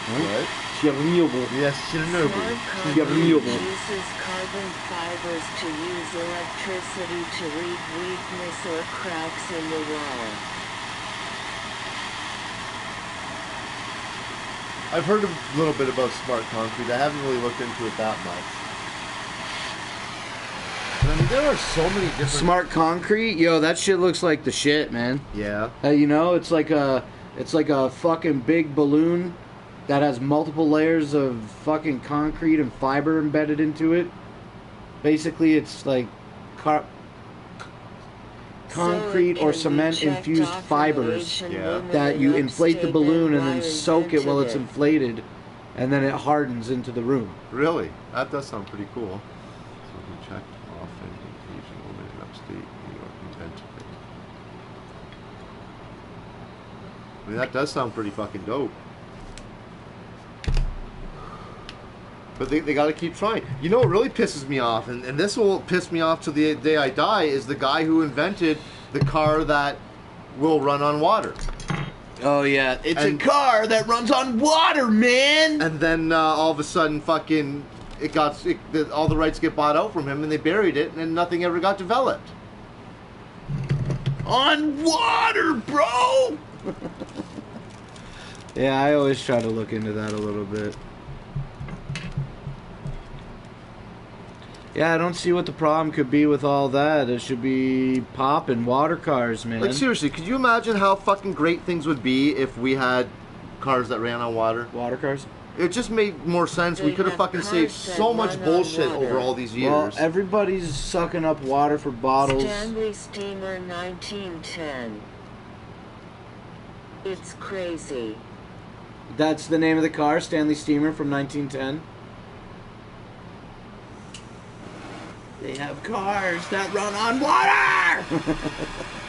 What? Chernobyl. Yes, Chernobyl. Chernobyl. Uses carbon fibers to use electricity to read weakness or cracks in the wall. I've heard a little bit about smart concrete. I haven't really looked into it that much. But, I mean, there are so many different... Smart concrete? Yo, that shit looks like the shit, man. Yeah. You know, it's like a fucking big balloon that has multiple layers of fucking concrete and fiber embedded into it. Basically, it's like concrete or cement infused fibers that you inflate the balloon and then soak it while it's inflated, and then it hardens into the room. Really? That does sound pretty cool. So we checked off and inclusion woman in upstate New York intentionally. I mean, that does sound pretty fucking dope. But they got to keep trying. You know what really pisses me off, and this will piss me off till the day I die, is the guy who invented the car that will run on water. Oh yeah, it's a car that runs on water, man. And then all of a sudden, fucking, all the rights get bought out from him, and they buried it, and nothing ever got developed. On water, bro. Yeah, I always try to look into that a little bit. Yeah, I don't see what the problem could be with all that. It should be popping water cars, man. Like, seriously, could you imagine how fucking great things would be if we had cars that ran on water? Water cars? It just made more sense. We could have fucking saved so much bullshit over all these years. Well, everybody's sucking up water for bottles. Stanley Steamer 1910. It's crazy. That's the name of the car, Stanley Steamer from 1910? They have cars that run on water!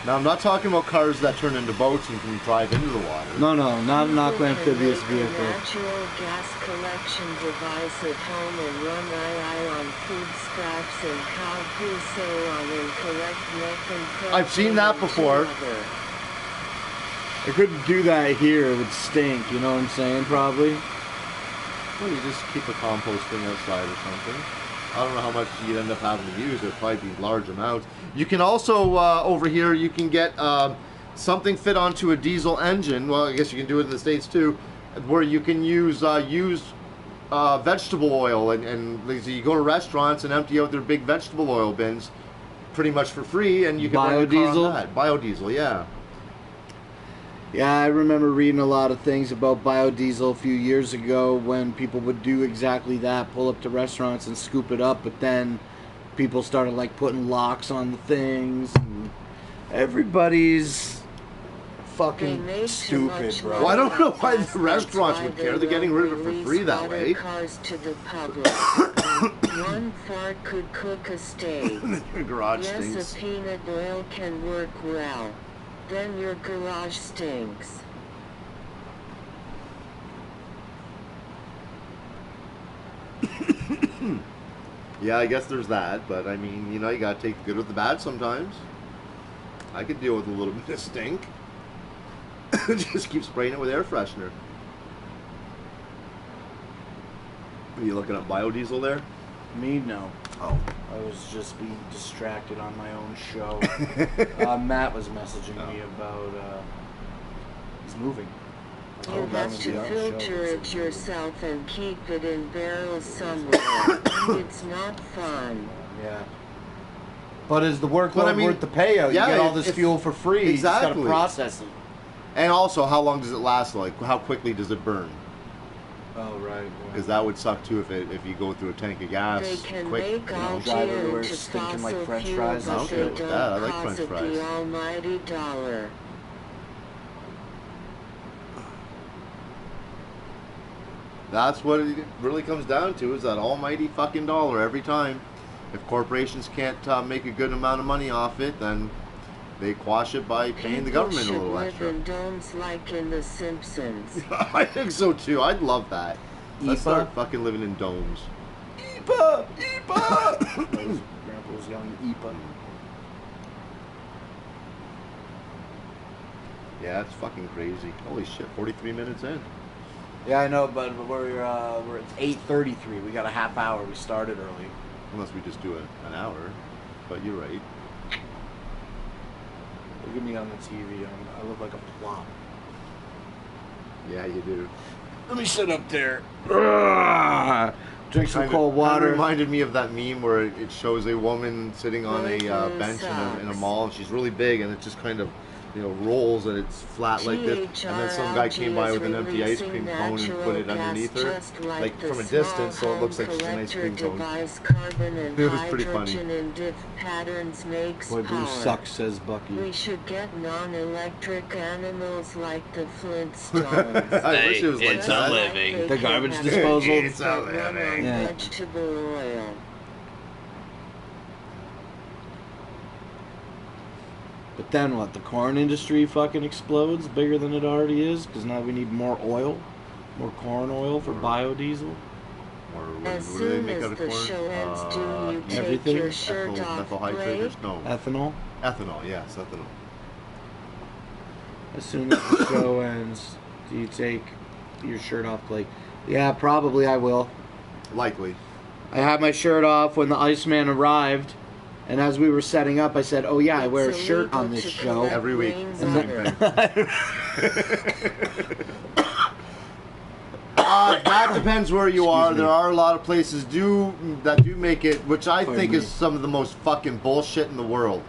Now, I'm not talking about cars that turn into boats and can drive into the water. No, not an amphibious A vehicle. natural gas collection device at home and run II on food scraps and cow poo so on and collect methane. I've seen that before. I couldn't do that here, it would stink, you know what I'm saying, probably? Well, you just keep a compost thing outside or something. I don't know how much you'd end up having to use. It'd probably be large amounts. You can also, over here, you can get something fit onto a diesel engine. Well, I guess you can do it in the States too, where you can use vegetable oil. And you go to restaurants and empty out their big vegetable oil bins pretty much for free, and you can run your car on that. Biodiesel, yeah. Yeah, I remember reading a lot of things about biodiesel a few years ago when people would do exactly that, pull up to restaurants and scoop it up, but then people started like putting locks on the things. And everybody's fucking stupid, bro. Well, I don't know why the restaurants would care. They're getting rid of it for free that way. Cars to the public. One fart could cook a steak. Your garage yes, stinks. a peanut oil can work well. Then your garage stinks. Yeah, I guess there's that, but I mean, you know, you gotta take the good with the bad sometimes. I could deal with a little bit of stink. Just keep spraying it with air freshener. Are you looking up biodiesel there? Me, no. Oh. I was just being distracted on my own show. Matt was messaging me about he's moving. You have to filter it yourself and keep it in barrels somewhere. It's not fun. Yeah. But is the workload But I mean, worth the payout? yeah, you get all this if- fuel for free. exactly. You just gotta process it. And also, how long does it last? Like, how quickly does it burn? Oh, right. Because that would suck too if you go through a tank of gas They can quick. make You know? all drive cheer everywhere into stinking like fossil French fuels, fries. but I'm okay they with don't that. I like cause French it fries. the almighty dollar. That's what it really comes down to, is that almighty fucking dollar every time. If corporations can't make a good amount of money off it, then they quash it by paying the government a little People extra. should live in domes like in The Simpsons. I think so too. I'd love that. Let's Ipa? start fucking living in domes. Ipa! Ipa! Grandpa was yelling Ipa. Yeah, it's fucking crazy. Holy shit, 43 minutes in. Yeah, I know, but we're at 8:33. We got a half hour. We started early. Unless we just do an hour. But you're right. Look at me on the TV. I look like a plop. Yeah, you do. Let me sit up there. Drink some Kinda- cold kinda water. reminded me of that meme where it shows a woman sitting on a bench in a mall, and she's really big, and it just kind of, you know, rolls and it's flat like this. And then some guy came by with an empty ice cream cone and put it underneath her, like from a distance, so it looks like just an ice cream cone. It was pretty funny. Boy, Blue sucks, says Bucky. We should get non-electric animals like the Flintstones. I wish it was like It's that. a living. The garbage disposal. It's a living. Yeah. Vegetable oil. But then what? The corn industry fucking explodes bigger than it already is because now we need more oil, more corn oil for biodiesel. Or what, As what do they soon make as out of the corn? show ends, do you take everything? your shirt off, Methyl Blake? hydrators? No. Ethanol. Ethanol, yes, ethanol. As soon as the show ends, do you take your shirt off, Blake? Yeah, probably I will. Likely. I had my shirt off when the Iceman arrived, and as we were setting up, I said, "Oh yeah, I wear a It's shirt on illegal this to show." collect Every week. grains And of then- earth. That depends where you are. me. There are a lot of places that do make it, which I Pardon think me. is some of the most fucking bullshit in the world.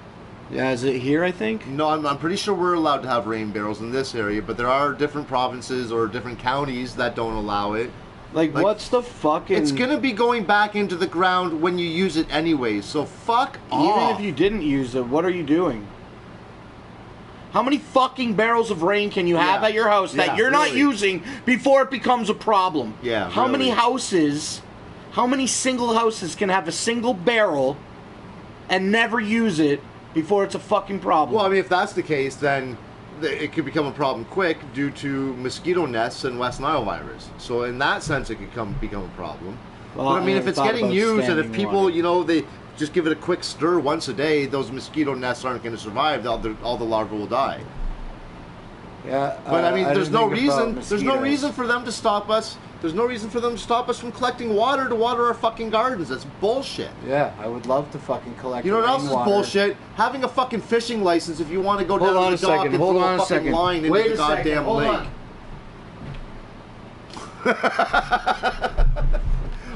Yeah, is it here? I think. No, I'm pretty sure we're allowed to have rain barrels in this area, but there are different provinces or different counties that don't allow it. Like, what's the fucking? It's gonna be going back into the ground when you use it anyway, so fuck off. Even if you didn't use it, what are you doing? How many fucking barrels of rain can you have Yeah. at your house that Yeah, you're not really. using before it becomes a problem? Yeah, How many really. houses, how many single houses can have a single barrel and never use it before it's a fucking problem. Well, I mean, if that's the case, then it could become a problem quick due to mosquito nests and West Nile virus. So in that sense, it could become a problem. Well, but I mean, if it's getting used and if standing people, water. you know, they just give it a quick stir once a day, those mosquito nests aren't going to survive. All the larvae will die. Yeah, But I mean, there's no didn't think about reason. There's no mosquitoes. reason for them to stop us. There's no reason for them to stop us from collecting water to water our fucking gardens. That's bullshit. Yeah, I would love to fucking collect. You know what else is rainwater. bullshit? Having a fucking fishing license if you want to go Hold down on to a the dock second, and hold throw on a a fucking second. line into Wait the a second, goddamn hold lake. on.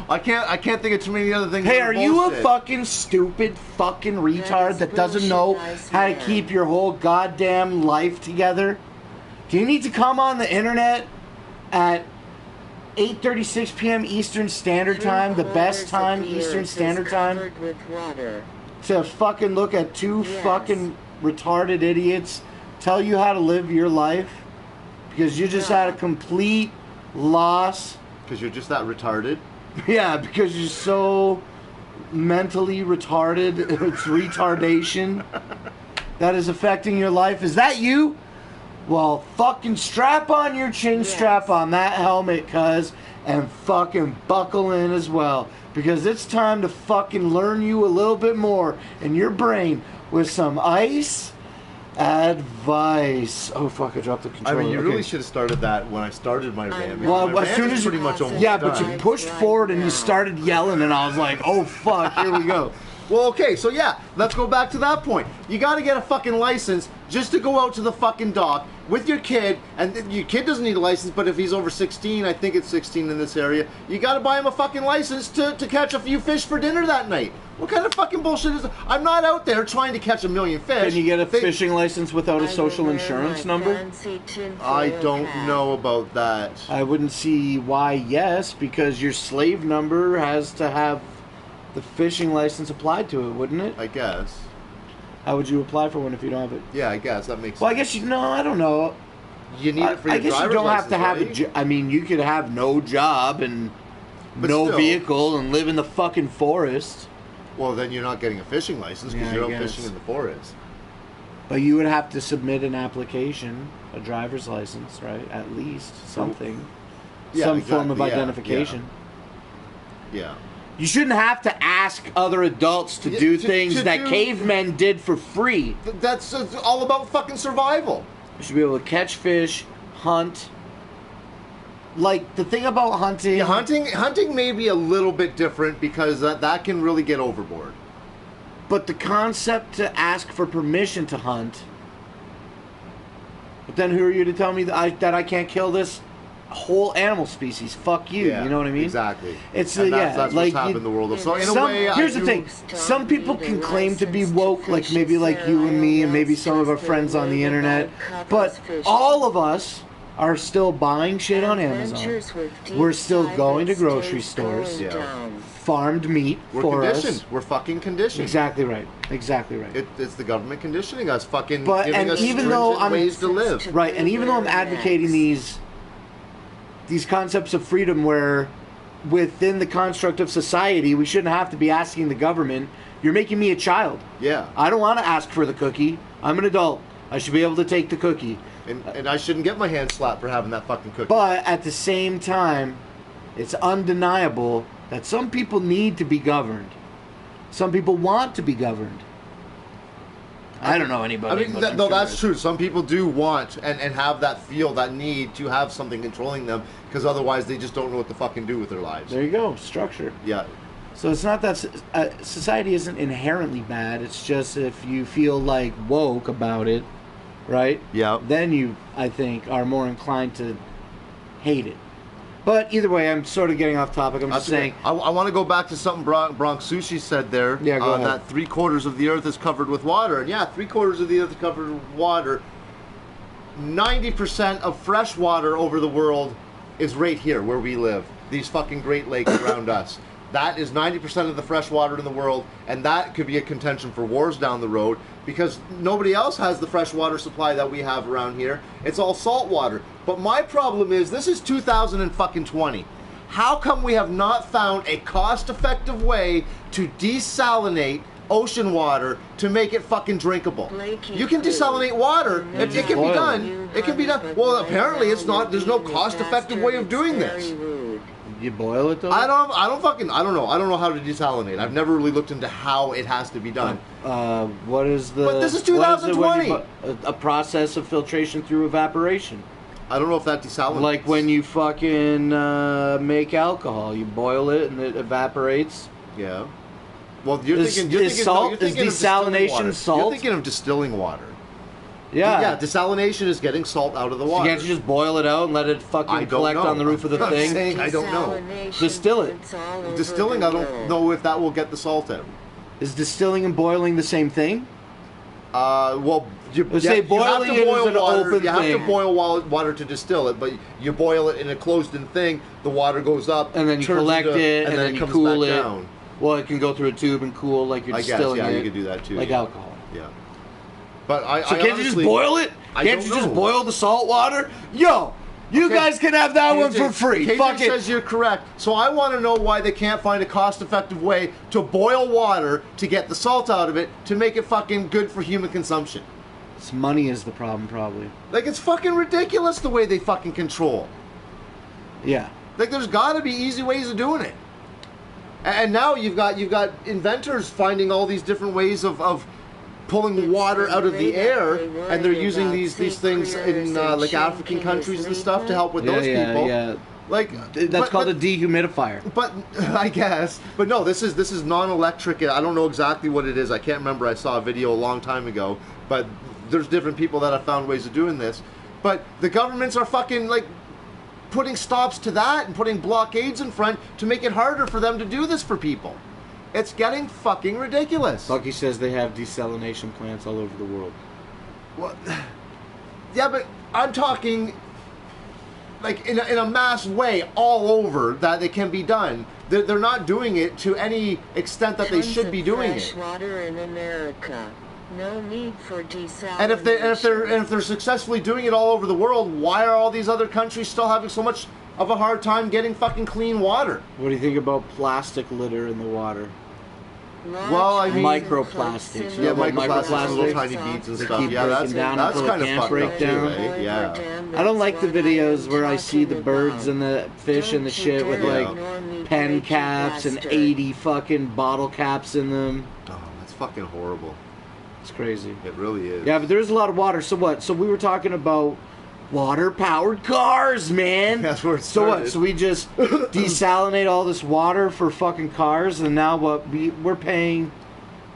I can't think of too many other things. Hey, that are you a bullshit. fucking stupid fucking retard that doesn't know how to keep your whole goddamn life together? Do you need to come on the internet at 8:36 p.m. Eastern Standard Time, the best time Eastern Standard Time, to fucking look at two fucking retarded idiots tell you how to live your life? Because you just had a complete loss. Because you're just that retarded. Yeah, because you're so mentally retarded. It's retardation that is affecting your life. Is that you? Well, fucking strap on your chin strap on that helmet, cuz, and fucking buckle in as well. Because it's time to fucking learn you a little bit more in your brain with some ice advice. Oh fuck, I dropped the I controller. mean, you Okay. really should have started that when I started my rant. Well, My as rant soon is as you pretty much almost yeah, done. but you pushed forward and you started yelling, and I was like, "Oh fuck, here we go." Well, okay, so yeah, let's go back to that point. You got to get a fucking license just to go out to the fucking dock with your kid, and your kid doesn't need a license, but if he's over 16, I think it's 16 in this area, you got to buy him a fucking license to catch a few fish for dinner that night. What kind of fucking bullshit is that? I'm not out there trying to catch a million fish. Can you get a fishing license without a social insurance number? I don't know about that. I wouldn't see why yes, because your slave number has to have the fishing license applied to it, wouldn't it? I guess. How would you apply for one if you don't have it? Yeah, I guess that makes Well, I sense. guess I don't know. You need it for your I guess you driver's don't have to license, have a right? job. I mean, you could have no job and But no still. vehicle and live in the fucking forest. Well, then you're not getting a fishing license because Yeah, you're I out guess. fishing in the forest. But you would have to submit an application, a driver's license, right? At least something. Yeah, Some form of exactly, yeah, identification. Yeah. You shouldn't have to ask other adults to Yeah, do to- things to that do- cavemen did for free. That's all about fucking survival. You should be able to catch fish, hunt. Like, the thing about hunting... Yeah, hunting may be a little bit different because that can really get overboard. But the concept to ask for permission to hunt... But then who are you to tell me that I can't kill this whole animal species? Fuck you, Yeah, you know what I mean? Exactly. It's and yeah, that's like what's happened in the world. So in a some, way, here's I the do- thing: some people can claim to be woke, like maybe like you and me, and maybe some of our friends on the internet. But all of us are still buying shit on Amazon. We're still going to grocery stores. Yeah. Farmed meat We're for conditioned. us. We're fucking conditioned. Exactly right. Exactly right. It's the government conditioning us, fucking But- giving and us even though stringent I'm- ways to live. Right, and even though I'm advocating these concepts of freedom where within the construct of society we shouldn't have to be asking the government, you're making me a child. Yeah. I don't want to ask for the cookie. I'm an adult. I should be able to take the cookie. And I shouldn't get my hand slapped for having that fucking cookie. But at the same time, it's undeniable that some people need to be governed. Some people want to be governed. I don't know anybody. I mean, but I'm no, sure that's there's- true. Some people do want and have that feel, that need to have something controlling them because otherwise they just don't know what to fucking do with their lives. There you go, structure. Yeah. So it's not that society isn't inherently bad. It's just if you feel like woke about it, right? Yeah. Then you, I think, are more inclined to hate it. But either way, I'm sort of getting off topic. I'm just saying. I want to go back to something Bronx Sushi said there. Yeah, go ahead. That 3/4 of the earth is covered with water. And yeah, 3/4 of the earth is covered with water. 90% of fresh water over the world is right here where we live. These fucking Great Lakes around us. That is 90% of the fresh water in the world, and that could be a contention for wars down the road because nobody else has the fresh water supply that we have around here. It's all salt water. But my problem is, this is 2020. How come we have not found a cost-effective way to desalinate ocean water to make it fucking drinkable. Blakey You can desalinate water. It can be boil it. done. It can be done. Well, apparently it's not. There's no cost-effective way of doing this. You boil it though? I don't know. I don't know how to desalinate. I've never really looked into how it has to be done. What is the? But this is what is it when 2020. you a process of filtration through evaporation. I don't know if that desalinates. Like when you fucking make alcohol, you boil it and it evaporates. Yeah. Well, you're Is thinking salt- you're thinking is of distilling desalination water. salt? You're thinking of distilling water. Yeah. Yeah, desalination is getting salt out of the So water. can't you just boil it out and let it I fucking don't collect know. on the roof of the I'm thing? saying I don't know. Distill it. Distilling, I don't know if that will get the salt out. Is distilling and boiling the same thing? Well, you, Let's yeah, say you have boiling to it boil is an water. open You have to thing. boil water to distill it, but you boil it in a closed-in thing. The water goes up, And then you turns collect into- it, and then you comes cool back it. down. Well, it can go through a tube and cool like you're I guess, distilling yeah, it. you could do that too. Like yeah. alcohol. Yeah, but I So I can't you honestly, just boil it? I Can't don't you just know. boil the salt water? Yo, you Okay. guys can have that one KJ for free. KJ Fuck it. says you're correct. So I want to know why they can't find a cost-effective way to boil water to get the salt out of it to make it fucking good for human consumption. It's money is the problem, probably. Like, it's fucking ridiculous the way they fucking control. Yeah. Like, there's got to be easy ways of doing it. And now you've got inventors finding all these different ways of pulling water out of the air, and they're using these things in like African countries and stuff to help with those people. Yeah. Like That's called a dehumidifier. But I guess. But no, this is non-electric. I don't know exactly what it is. I can't remember. I saw a video a long time ago. But there's different people that have found ways of doing this. But the governments are fucking like putting stops to that and putting blockades in front to make it harder for them to do this for people. It's getting fucking ridiculous. Bucky says they have desalination plants all over the world. Well, yeah, but I'm talking like in a mass way all over that it can be done. They're not doing it to any extent that they should be doing fresh it. water in America. No need for desalination. And if they're successfully doing it all over the world, why are all these other countries still having so much of a hard time getting fucking clean water? What do you think about plastic litter in the water? Well, I mean- Microplastics. Yeah, About microplastics, little microplastics? tiny beads and They stuff. keep Yeah, that's breaking down that's until it kind of can't fucked break up too, down. eh? Yeah. I don't like the videos where I see the birds and the fish and the shit with like pen caps and 80 fucking bottle caps in them. Oh, that's fucking horrible. It's crazy. It really is. Yeah, but there's a lot of water. So what? So we were talking about water-powered cars, man. That's where it So what? started. So we just desalinate all this water for fucking cars, and now what? We're paying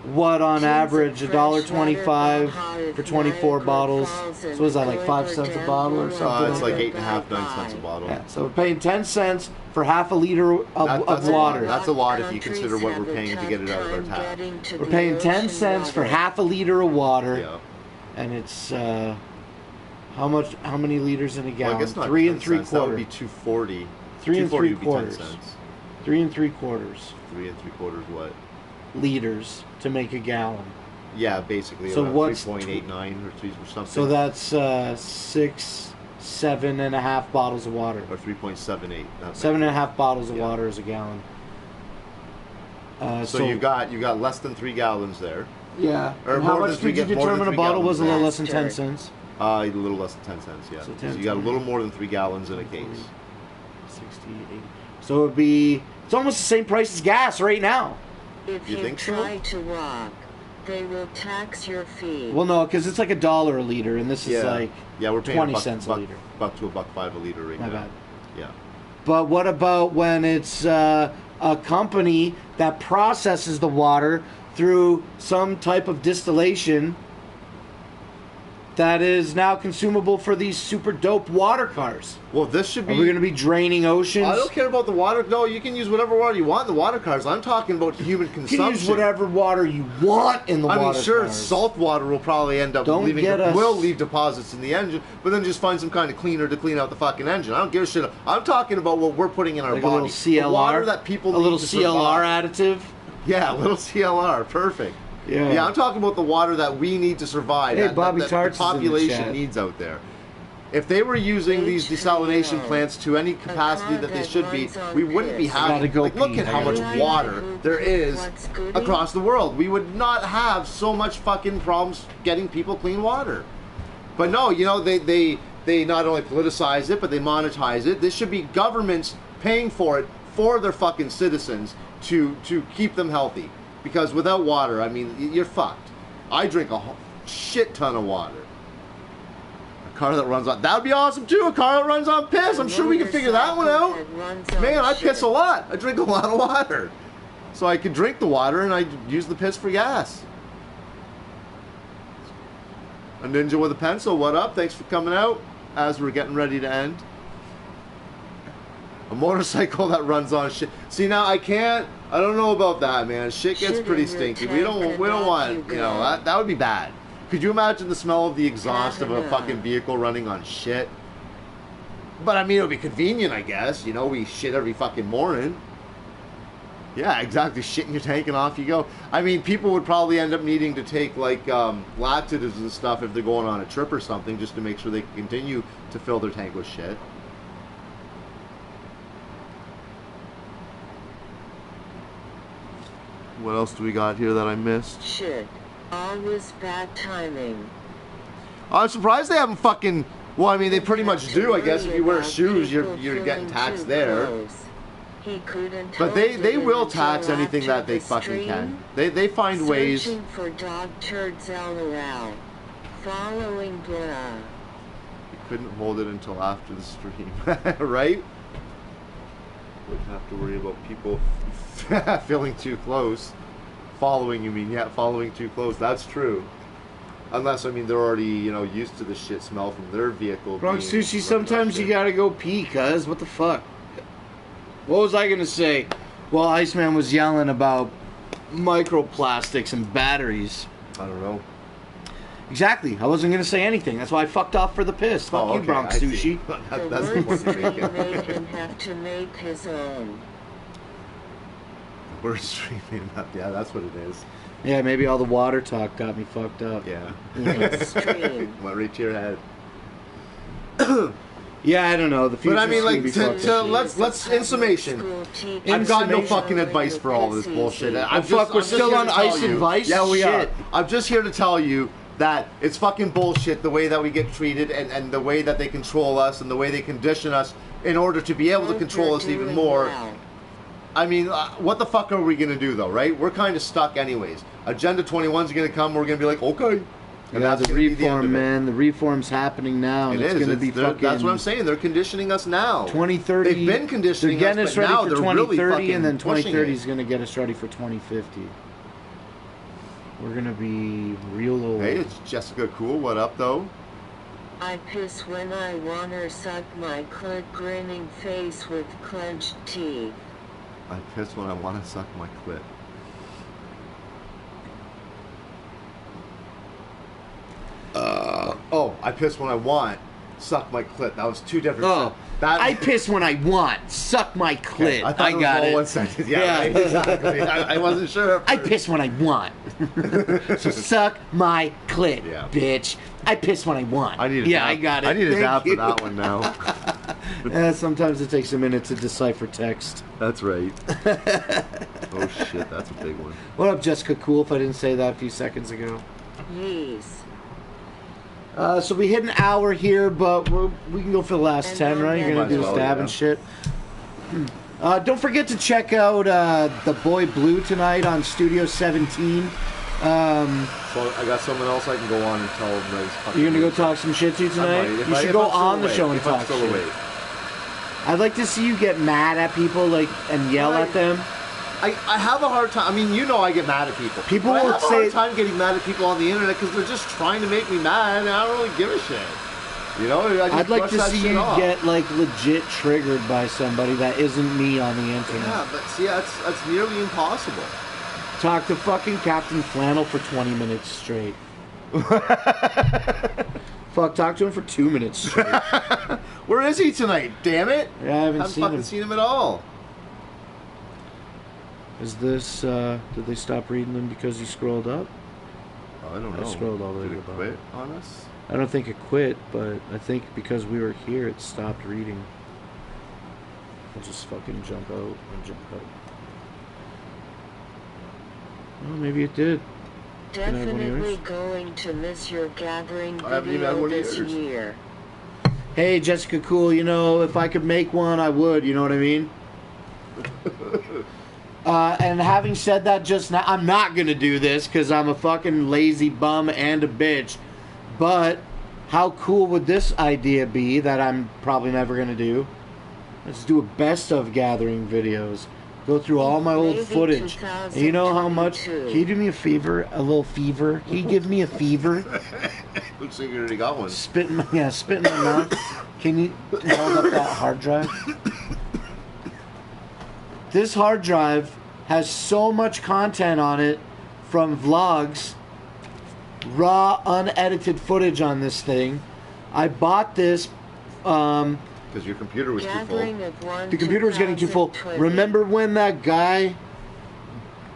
what on average $1.25 for 24 bottles. So is that like 5 cents a bottle or something? It's like 8.5, 9 cents a bottle. Yeah, so we're paying 10 cents for half a liter of That's a lot. water. That's a lot if you consider what we're paying to get it out of our tap. We're paying 10 cents for half a liter of water, Yeah. and it's how much? How many liters in a Well, gallon? I guess not 3 10 and 3 cents. That would quarters. be 240. 3 and 240 3 would be 10 quarters. cents. 3 and 3 quarters 3 and 3 quarters what? liters to make a gallon. Yeah, basically. So about what's 3.89 or 3 or something. So that's 7.5 bottles of water. Or 3.78. 7.5 bottles of Yeah. water is a gallon. So you've got less than 3 gallons there. yeah. or And how more much than three did you ga- more than determine a 3 bottle was? A little less than 10 Bastard. cents. A little less than 10 cents, yeah. So So, 10 you got a cents. little more than 3 gallons in a case. 60, 80. So it would be. It's almost the same price as gas right now. If You you think so? try to walk, they will tax your fee. Well, no, because it's like $1 a liter, and this is like yeah, we're paying 20 $1 cents a liter. $1 to $1.05 a liter right My now. bad. Yeah. But what about when it's a company that processes the water through some type of distillation that is now consumable for these super dope water cars? Well, this should Are be. we going to be draining oceans? I don't care about the water. No, you can use whatever water you want in the water cars. I'm talking about human You consumption. can use whatever water you want in the I water mean, sure, cars. salt water will probably end up Don't get us- will leave deposits in the engine, but then just find some kind of cleaner to clean out the fucking engine. I don't give a shit. I'm talking about what we're putting in our Like body. a little CLR, The water that people a need little to CLR survive. additive. Yeah, a little CLR, perfect. Yeah. Yeah, I'm talking about the water that we need to survive. Hey, that, Bobby that Tarts the is in the population chat. needs out there. If they were using these desalination plants to any capacity that they should be, we wouldn't be having, like, look at how much water there is across the world. We would not have so much fucking problems getting people clean water. But no, you know, they not only politicize it, but they monetize it. This should be governments paying for it for their fucking citizens to keep them healthy. Because without water, I mean, you're fucked. I drink a shit ton of water. Car that runs on, that would be awesome too. A car that runs on piss. I'm sure we can figure that one out. Man, I piss a lot. I drink a lot of water, so I could drink the water and I use the piss for gas. A ninja with a pencil. What up? Thanks for coming out. As we're getting ready to end. A motorcycle that runs on shit. See, now I can't. I don't know about that, man. Shit gets pretty stinky. We don't want. You know, that would be bad. Could you imagine the smell of the exhaust of a fucking vehicle running on shit? But I mean, it would be convenient, I guess. You know, we shit every fucking morning. Yeah, exactly. Shit in your tank and off you go. I mean, people would probably end up needing to take, like, laxatives and stuff if they're going on a trip or something, just to make sure they can continue to fill their tank with shit. What else do we got here that I missed? Shit. Always bad timing. I'm surprised they haven't fucking... Well, I mean, they pretty much do, I guess. If you wear shoes, you're getting taxed there. But they will tax anything that they fucking can. They find ways. Searching for dog turds LOL. Following blah. You couldn't hold it until after the stream, right? Wouldn't have to worry about people feeling too close. Following, you mean? Yeah, following too close. That's true. Unless, I mean, they're already, you know, used to the shit smell from their vehicle. Bronx Sushi, sometimes you gotta go pee, cuz. What the fuck? What was I gonna say? Well, Iceman was yelling about microplastics and batteries. I don't know. Exactly. I wasn't gonna say anything. That's why I fucked off for the piss. Fuck you, Bronx Sushi. That's the point you're making. Made him have to make his own. We're streaming up. Yeah, that's what it is. Yeah, maybe all the water talk got me fucked up. Yeah. Extreme. Went right to your head. Yeah, I don't know. The future's But I mean, like, let's in summation. I've got no fucking advice for all of this bullshit. We're still on ice advice? Yeah, we are. Shit. I'm just here to tell you that it's fucking bullshit the way that we get treated and the way that they control us and the way they condition us in order to be able to control us even more. I mean, what the fuck are we going to do, though, right? We're kind of stuck anyways. Agenda 21's going to come, we're going to be like, okay. And yeah, the reform, man. The reform's happening now. And it's going to be fucking... That's what I'm saying. They're conditioning us now. 2030... They've been conditioning us, but now they're getting us ready for 2030, and then 2030 is going to get us ready for 2050. We're going to be real old. Hey, it's Jessica Cool. What up, though? I piss when I wanna suck my clit, grinning face with clenched teeth. I piss when I want to suck my clit. Oh, I piss when I want suck my clit. That was two different. Oh, I piss when I want suck my clit. Okay, I thought I got it. it. One sentence. Yeah, right, exactly. I wasn't sure. I piss when I want. So suck my clit, Yeah. bitch. I piss when I want. I need. I got it. I need a Thank zap you. for that one now. Sometimes it takes a minute to decipher text. That's right. Oh shit, that's a big one. What up, Jessica Cool? If I didn't say that a few seconds ago. Yes. So we hit an hour here, but we can go for the last 10, right? You're gonna do a stab and shit. Don't forget to check out The Boy Blue tonight on Studio 17. So I got someone else I can go on and tell them that it's fucking. You're gonna go talk some shit to tonight? You should go on the show and talk shit. I'd like to see you get mad at people, like, and yell at them. I have a hard time. I mean, you know, I get mad at people. People will I have say a hard time getting mad at people on the internet because they're just trying to make me mad, and I don't really give a shit. You know, I'd like to see you get like legit triggered by somebody that isn't me on the internet. Yeah, but see, that's nearly impossible. Talk to fucking Captain Flannel for 20 minutes straight. Fuck, talk to him for 2 minutes straight. Where is he tonight? Damn it! Yeah, I haven't seen him at all. Is this? Did they stop reading them because you scrolled up? I don't know. I scrolled all the way Did to it the quit on us? I don't think it quit, but I think because we were here, it stopped reading. I'll just fucking jump out and jump out. Well, maybe it did. Definitely going to miss your gathering video this year. Hey, Jessica Cool, you know, if I could make one, I would, you know what I mean? And having said that just now, I'm not going to do this because I'm a fucking lazy bum and a bitch. But how cool would this idea be that I'm probably never going to do? Let's do a best of gathering videos. Go through all my old footage. And you know how much? Can you do me a favor? A little fever? Can you give me a fever? Looks like you already got one. Spit in my mouth. Can you hold up that hard drive? This hard drive has so much content on it from vlogs, raw, unedited footage on this thing. I bought this because your computer was too full. The computer was getting too full. Remember when that guy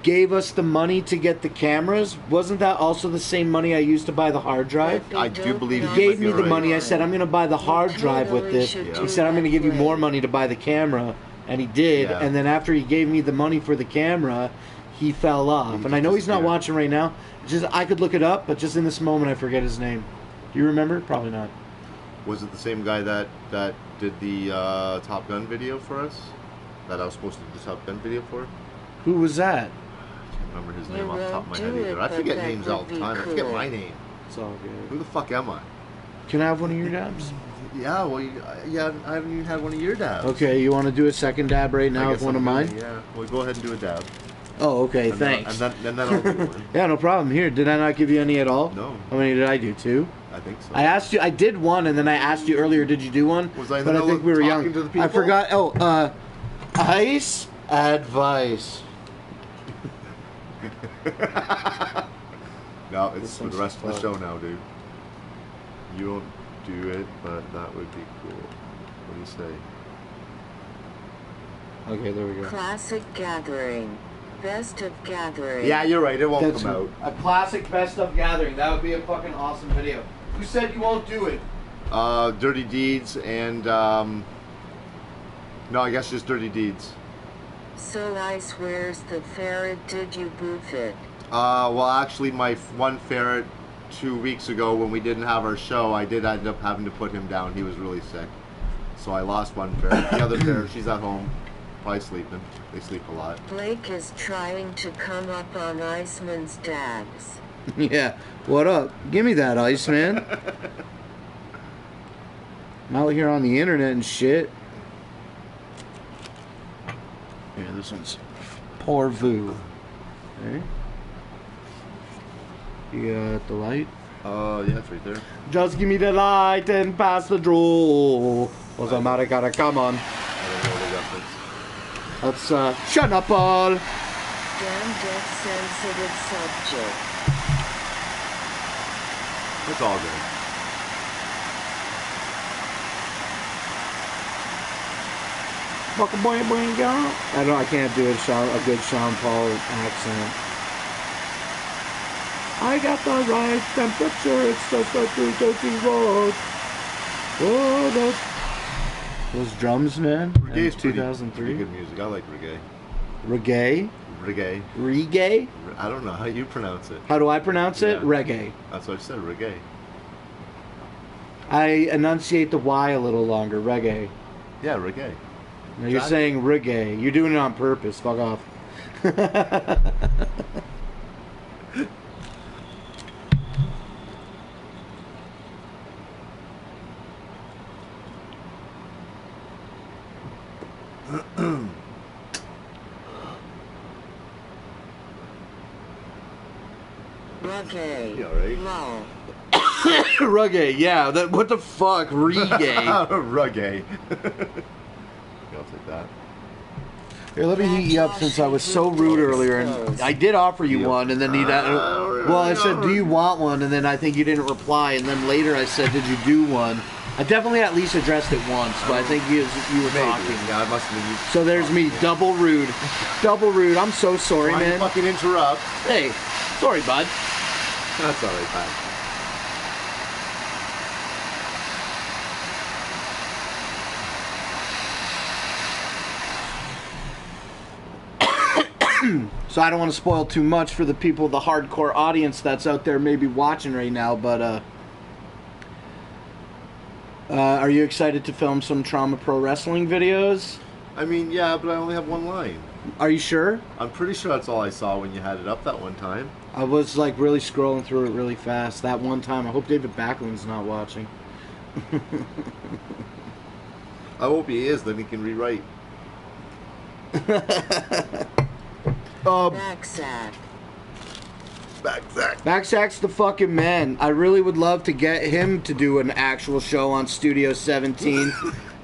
gave us the money to get the cameras? Wasn't that also the same money I used to buy the hard drive? I do believe he gave me the money. I said, I'm going to buy the hard drive with this. He said, I'm going to give you more money to buy the camera. And he did. And then after he gave me the money for the camera, he fell off. And I know he's not watching right now. Just I could look it up, but just in this moment I forget his name. Do you remember? Probably not. Was it the same guy that did the Top Gun video for us? That I was supposed to do the Top Gun video for? Who was that? I can't remember his name off the top of my head either. I forget names all the time. I forget my name. It's all good. Who the fuck am I? Can I have one of your dabs? Yeah, well, I haven't even had one of your dabs. Okay, you want to do a second dab right now with one of mine? Yeah, well, go ahead and do a dab. Oh, okay, and thanks. Then I'll do one. Yeah, no problem. Here, did I not give you any at all? No. How many did I do? 2? I think so. I asked you. I did one, and then I asked you earlier. Did you do one? Was I? But I think we were young. To the people? I forgot. Oh, ice advice. No, it's for the rest of the show now, dude. You won't do it, but that would be cool. What do you say? Okay, there we go. Classic gathering. Best of gathering. Yeah, you're right. It won't come out. A classic best of gathering. That would be a fucking awesome video. Who said you won't do it? Dirty Deeds and no, I guess just Dirty Deeds. So Ice, where's the ferret? Did you boof it? Well, actually, my one ferret 2 weeks ago when we didn't have our show, I did end up having to put him down. He was really sick, so I lost one ferret. The other ferret, she's at home, probably sleeping. They sleep a lot. Blake is trying to come up on Iceman's dabs. Yeah, what up? Give me that, Iceman. I'm out here on the internet and shit. Yeah, this one's Pour Vu. Okay. You got the light? Yeah, it's right there. Just give me the light and pass the draw. Was America to come on? I don't know the reference. Let's shut up, Paul. Damn death sensitive subject. It's all good. I can't do a good Sean Paul accent. I got the right temperature, it's just a 230 volt. Oh, those drums, man. Reggae's 2003. pretty good music. I like reggae. Reggae? Reggae. Reggae? I don't know how you pronounce it. How do I pronounce it? Reggae. That's what I said, reggae. I enunciate the Y a little longer. Reggae. Yeah, reggae. No, you're saying reggae. You're doing it on purpose. Fuck off. Reggae. Yeah, right. Lol. Reggae, yeah. That. What the fuck? Reggae. Reggae. I'll take that. Here, let me heat you up since I was so rude earlier. And I did offer you one, and then well, I said, do you want one? And then I think you didn't reply. And then later I said, did you do one? I definitely at least addressed it once, but I think you were talking. Yeah, I must have been. So there's me, double rude. Double rude. I'm so sorry, Why man. you fucking interrupt? Hey, sorry, bud. That's alright, man. So I don't want to spoil too much for the people, the hardcore audience that's out there maybe watching right now, but are you excited to film some Trauma Pro Wrestling videos? I mean, yeah, but I only have one line. Are you sure? I'm pretty sure that's all I saw when you had it up that one time. I was like really scrolling through it really fast that one time. I hope David Backlund's not watching. I hope he is, then he can rewrite. Backsack. Backsack's the fucking man. I really would love to get him to do an actual show on Studio 17.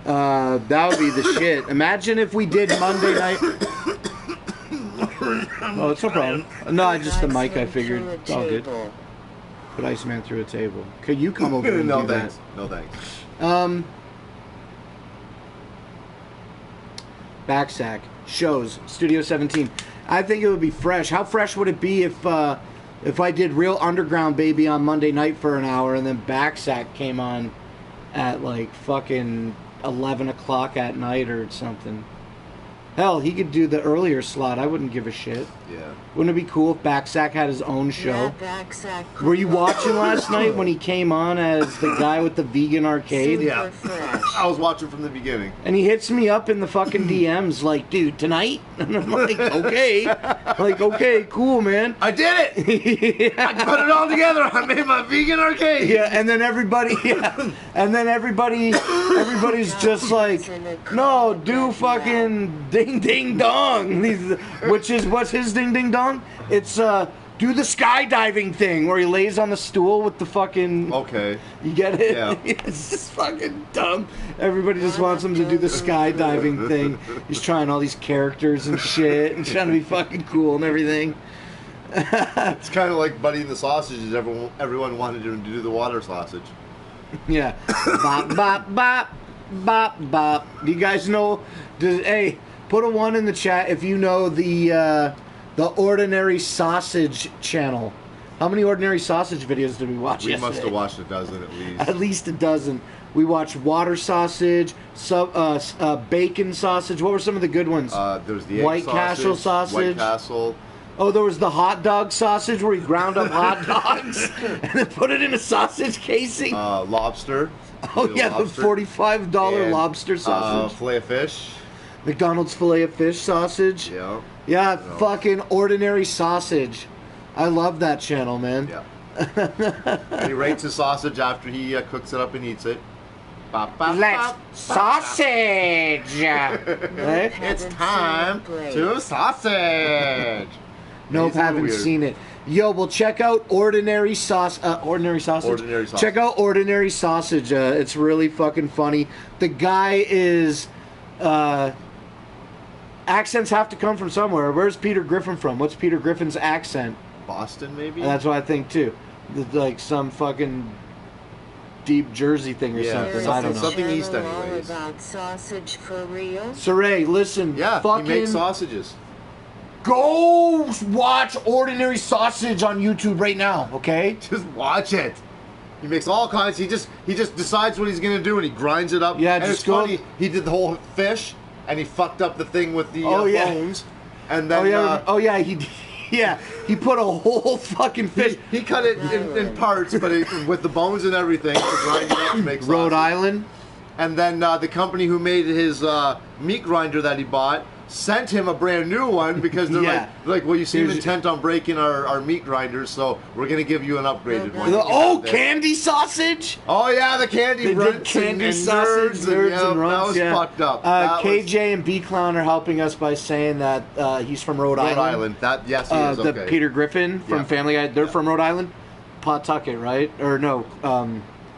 That would be the shit. Imagine if we did Monday night. Oh, it's no problem. No, just the mic, I figured. It's all good. Put Iceman through a table. Could you come over and no, do thanks. that? No, thanks. Backsack shows Studio 17. I think it would be fresh. How fresh would it be if I did Real Underground Baby on Monday night for an hour and then Backsack came on at like fucking 11 o'clock at night or something? Hell, he could do the earlier slot. I wouldn't give a shit. Yeah. Wouldn't it be cool if Backsack had his own show? Yeah, Backsack. Were you watching last night when he came on as the guy with the vegan arcade? Yeah. I was watching from the beginning. And he hits me up in the fucking DMs like, dude, tonight? And I'm like, okay. Like, okay, cool, man. I did it! Yeah. I put it all together. I made my vegan arcade. Yeah, and then everybody's just like, no, do fucking ding ding dong. Which is, what's his ding ding dong? It's do the skydiving thing where he lays on the stool with the fucking. Okay. You get it? Yeah. It's just fucking dumb. Everybody just wants him to do the skydiving thing. He's trying all these characters and shit and trying to be fucking cool and everything. It's kind of like Buddy and the Sausages. Everyone wanted him to do the water sausage. Yeah. Bop, bop, bop, bop, bop. Do you guys know? Hey, put a 1 in the chat if you know the Ordinary Sausage channel. How many Ordinary Sausage videos did we watch yesterday? We must have watched a dozen at least. At least a dozen. We watched water sausage, bacon sausage. What were some of the good ones? There's the egg White Castle sausage. White Castle. Oh, there was the hot dog sausage where he ground up hot dogs and then put it in a sausage casing. Lobster. Oh yeah, lobster. the $45 And, lobster sausage. Fillet of fish. McDonald's filet of fish sausage. Yeah. Yeah, No. fucking Ordinary Sausage. I love that channel, man. Yeah. And he rates his sausage after he cooks it up and eats it. Bop, bop, Let's bop, sausage. Right? It's time to sausage. Nope, He's a little haven't weird. seen it. Yo, well, check out Ordinary Sausage. Ordinary Sausage. Check out Ordinary Sausage. It's really fucking funny. The guy is. Accents have to come from somewhere. Where's Peter Griffin from? What's Peter Griffin's accent? Boston, maybe? That's what I think too. Like some fucking deep Jersey thing or Yeah, something. I don't know. something east Channel all anyways. about sausage for real? Saray, listen. Yeah, fucking he makes sausages. go watch Ordinary Sausage on YouTube right now, okay? Just watch it. He makes all kinds. He just decides what he's gonna do and he grinds it up. Yeah, and just it's go- funny. He did the whole fish and he fucked up the thing with the yeah. bones. And then he put a whole fucking fish. he cut it in parts, but with the bones and everything to grind it up and make sausage. Rhode Island. And then the company who made his meat grinder that he bought sent him a brand new one because they're Yeah. like, well, you seem Here's- intent on breaking our meat grinders, so we're gonna give you an upgraded one. Oh, candy sausage. Oh yeah, the candy They runts did candy and sausage, nerds, nerds and that runts. was Yeah. fucked up. That KJ and B Clown are helping us by saying that he's from Rhode was Island. Rhode Island. That yes, he is. The Okay. Peter Griffin from Yeah. Family Guy. They're Yeah. from Rhode Island. Pawtucket, right? Or no?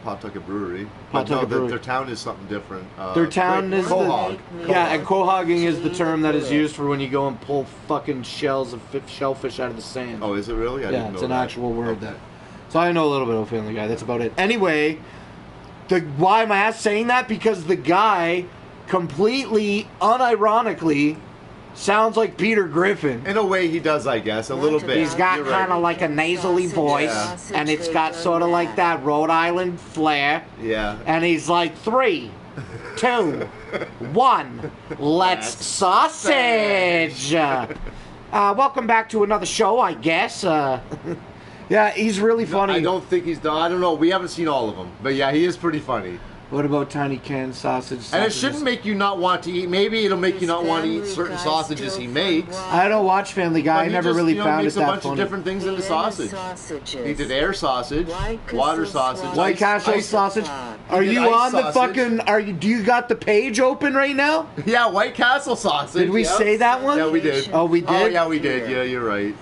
Pawtucket Brewery. Pawtucket But no, Brewery. Their town is something different. Their town is Quahog. Yeah, and quahogging is the term that is used for when you go and pull fucking shells of shellfish out of the sand. Oh, is it really? I Yeah, didn't it's know an that. actual word. Okay. That. So I know a little bit of Family Guy. That's about it. Anyway, why am I saying that? Because the guy completely unironically sounds like Peter Griffin. In a way, he does, I guess, a little bit. He's got You're kind right. of like a nasally voice, Yeah. and it's got sort of like that Rhode Island flair. Yeah. And he's like 3, 2, 1, let's sausage. Welcome back to another show, I guess. Yeah, he's really funny. I don't think he's done. I don't know. We haven't seen all of them, but yeah, he is pretty funny. What about tiny canned sausage? And it shouldn't make you not want to eat. Maybe it'll make you not want to eat certain sausages he makes. I don't watch Family Guy. I never really found it that funny. He makes a bunch of different things into sausage. He did air sausage, water sausage, White Castle sausage. Are you on the fucking? Do you got the page open right now? Yeah, White Castle sausage. Did we say that one? Yeah, we did. Oh, we did. Oh, yeah, we did. Yeah, you're right.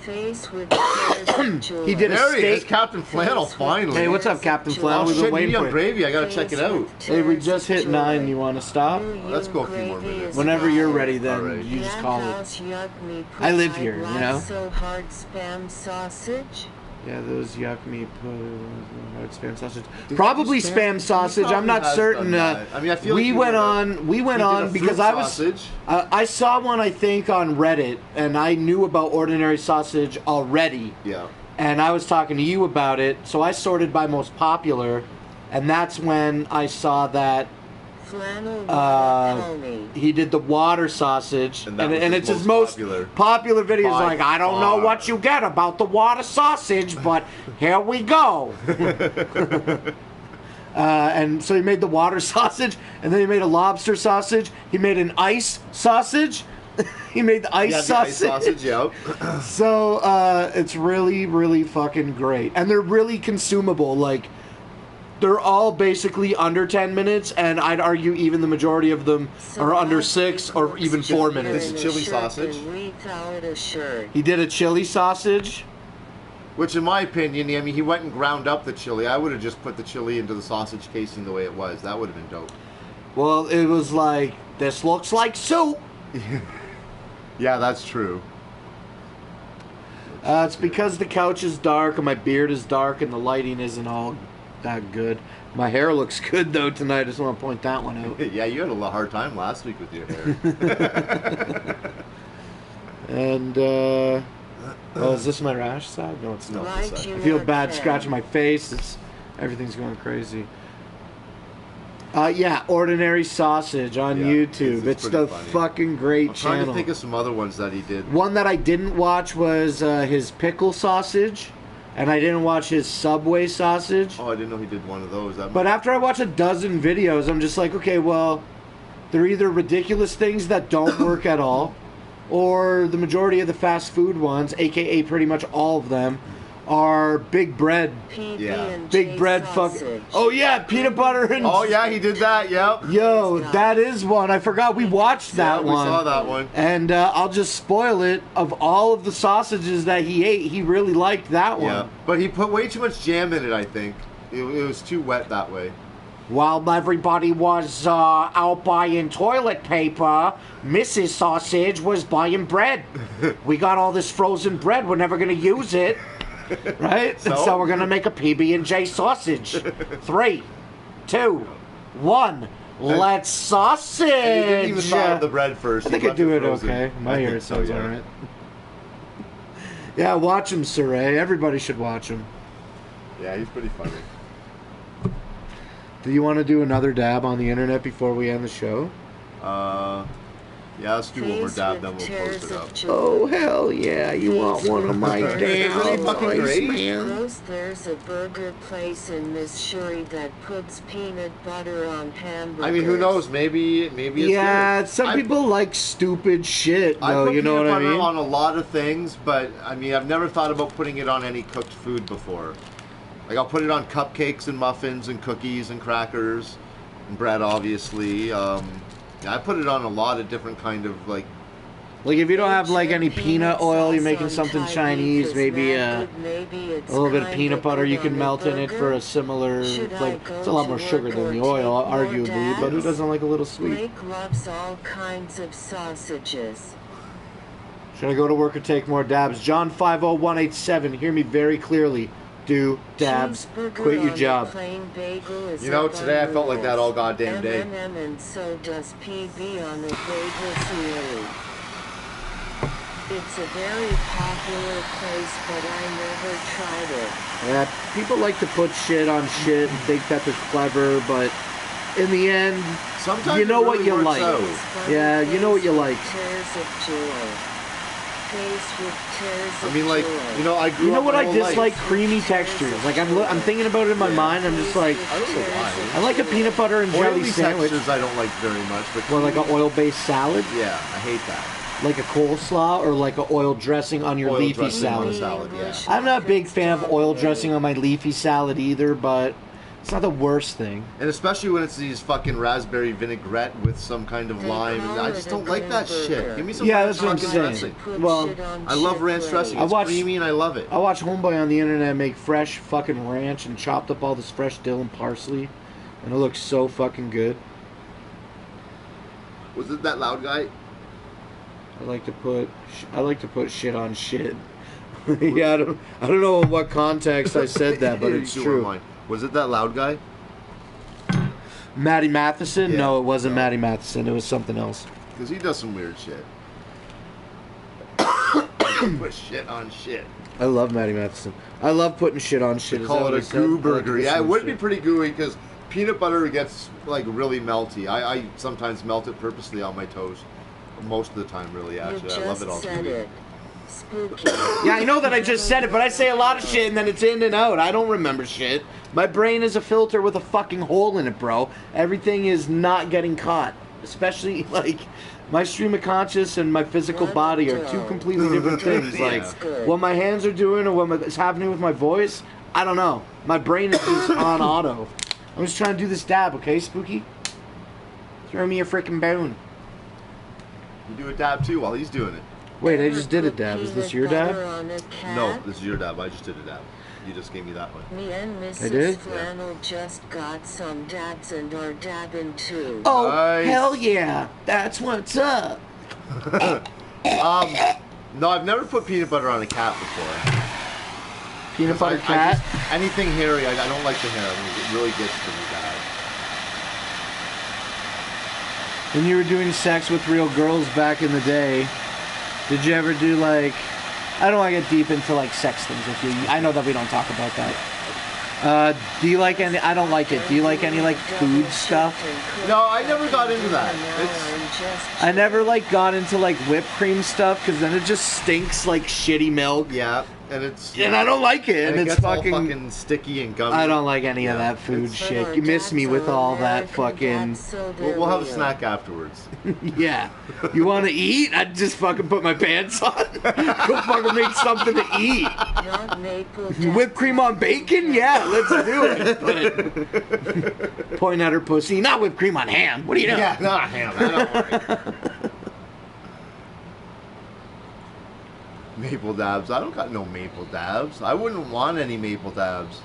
He did a There he is, steak. Captain Flannel. Finally. Hey, what's up, Captain Flannel? Oh We've been shit, waiting medium for you. gravy. I gotta check it out. Hey, we just hit 9. You want to stop? Let's go a few more minutes. Whenever you're ready, then All right. you just call it. I live here, you know. So hard spam sausage. Yeah, those yuck me hard spam sausage. Probably spam sausage. I'm not certain. I mean, I feel we like went on. We went on because I was. I saw one, I think, on Reddit, and I knew about ordinary sausage already. Yeah. And I was talking to you about it, so I sorted by most popular, and that's when I saw that he did the water sausage, and it's his most popular video. It's like, I don't know what you get about the water sausage, but here we go. And so he made the water sausage, and then he made a lobster sausage. He made an ice sausage. He made the ice sausage. The ice sausage, yep. So it's really, really fucking great, and they're really consumable. Like, they're all basically under 10 minutes, and I'd argue even the majority of them are under 6 or even 4 minutes. This is chili sausage. He did a chili sausage. Which, in my opinion, I mean, he went and ground up the chili. I would have just put the chili into the sausage casing the way it was. That would have been dope. Well, it was like, this looks like soup. Yeah, that's true. It's because the couch is dark and my beard is dark and the lighting isn't all that good. My hair looks good though tonight. I just want to point that one out. Yeah, you had a hard time last week with your hair. And oh, is this my rash side? No, it's not. I feel bad scratching my face. Everything's going crazy. Yeah, Ordinary Sausage on YouTube. It's the fucking great channel. I'm trying to think of some other ones that he did. One that I didn't watch was his pickle sausage, and I didn't watch his Subway sausage. Oh, I didn't know he did one of those. But after I watch a dozen videos, I'm just like, okay, well, they're either ridiculous things that don't work at all, or the majority of the fast food ones, aka pretty much all of them, are big bread. Big bread fucking. Oh yeah, peanut butter and. Oh yeah, he did that. Yep. Yo, that is one. I forgot we watched that one. We saw that one. And I'll just spoil it. Of all of the sausages that he ate, he really liked that one. Yeah, but he put way too much jam in it. I think it was too wet that way. While everybody was out buying toilet paper, Mrs. Sausage was buying bread. We got all this frozen bread. We're never gonna use it. Right? So we're gonna make a PB&J sausage. 3, 2, 1. Let's sausage. And he didn't even thaw the bread first. I think I do it okay. My hair sounds alright. Yeah, watch him, Saray. Everybody should watch him. Yeah, he's pretty funny. Do you want to do another dab on the internet before we end the show? Yeah, let's do one more dab, then we'll post it up. Oh, hell yeah. You want one of my dabs, Iceman? There's a burger place in Missouri that puts peanut butter on hamburgers. I mean, who knows? Maybe it's good. Some people like stupid shit, though, you know what I mean? I put peanut butter on a lot of things, but, I mean, I've never thought about putting it on any cooked food before. Like, I'll put it on cupcakes and muffins and cookies and crackers and bread, obviously. I put it on a lot of different kind of, like if you don't have, like, any peanut oil, you're making something Chinese, maybe a little bit of peanut butter you can melt in it for a similar flavor. It's a lot more sugar than the oil, arguably, but who doesn't like a little sweet? Blake loves all kinds of sausages. Should I go to work or take more dabs? John 50187, hear me very clearly. Do dabs, quit your job. You know, today I felt like that all goddamn day. And so does PB on a bagel theory. It's a very popular place, but I never tried it. Yeah, people like to put shit on shit and think that they're clever, but in the end, sometimes you know really what you like. out. Yeah, you know what you like. face with tears I mean, like, of you know, I grew You know up what my I whole dislike? life. Creamy textures. Like I'm thinking about it in my mind. I'm just like, I don't know why. I like a peanut butter and jelly Oily sandwich. textures I don't like very much, but Well, like an oil-based salad, yeah, I hate that. like a coleslaw, or like an oil dressing on your Oil leafy dressing on salad. salad, yeah. I'm not a big fan of oil dressing on my leafy salad either, but it's not the worst thing. And especially when it's these fucking raspberry vinaigrette with some kind of lime, and I just don't like that shit. Give me some Yeah, ranch that's what I'm fucking saying. dressing. Well, I love ranch dressing. I It's watched- creamy and I love it. I watch Homeboy on the internet make fresh fucking ranch and chopped up all this fresh dill and parsley, and it looks so fucking good. Was it that loud guy? I like to put shit on shit. Yeah, I don't know in what context I said that, but it's You true. were mine. Was it that loud guy? Matty Matheson? Yeah, No, it wasn't no. Matty Matheson. It was something else. Because he does some weird shit. Put shit on shit. I love Matty Matheson. I love putting shit on shit. They Is call that what it he a said? goo I like burger. this Yeah, it one would be shit. pretty gooey because peanut butter gets like really melty. I sometimes melt it purposely on my toast. Most of the time, really, actually. I love it all said gooey. it. Spooky. Yeah, I know that I just said it, but I say a lot of shit and then it's in and out. I don't remember shit. My brain is a filter with a fucking hole in it, bro. Everything is not getting caught. Especially, like, my stream of conscious and my physical body are two completely different things. Like, what my hands are doing or what's happening with my voice, I don't know. My brain is just on auto. I'm just trying to do this dab, okay, Spooky? Throw me a freaking bone. You do a dab too while he's doing it. Wait, I just did a dab. Is this your dab? No, this is your dab. I just did a dab. You just gave me that one. Me and I Mrs. did? Flannel just got some dabs and are dabbing too. Oh, Nice. hell yeah. That's what's up. No, I've never put peanut butter on a cat before. Peanut butter I cat? just- anything hairy, I don't like the hair. I mean, it really gets to me bad. When you were doing sex with real girls back in the day, did you ever do like... I don't want to get deep into like sex things with you. I know that we don't talk about that. Do you like any... I don't like it. Do you like any like food stuff? No, I never got into that. It's, I never like got into like whipped cream stuff because then it just stinks like shitty milk. yeah, and it's... And I don't like it. And it it's gets all fucking... fucking sticky and gummy. I don't like any of Yeah. that food It's- shit. You miss me with all that fucking... We'll have a snack afterwards. Yeah. You want to eat? I'd just fucking put my pants on. Go fucking make something to eat. Whipped cream on bacon? Yeah, let's do it. But point at her pussy. Not whipped cream on ham. What are you doing? Yeah, not ham. I don't worry. Maple dabs. I don't got no maple dabs. I wouldn't want any maple dabs.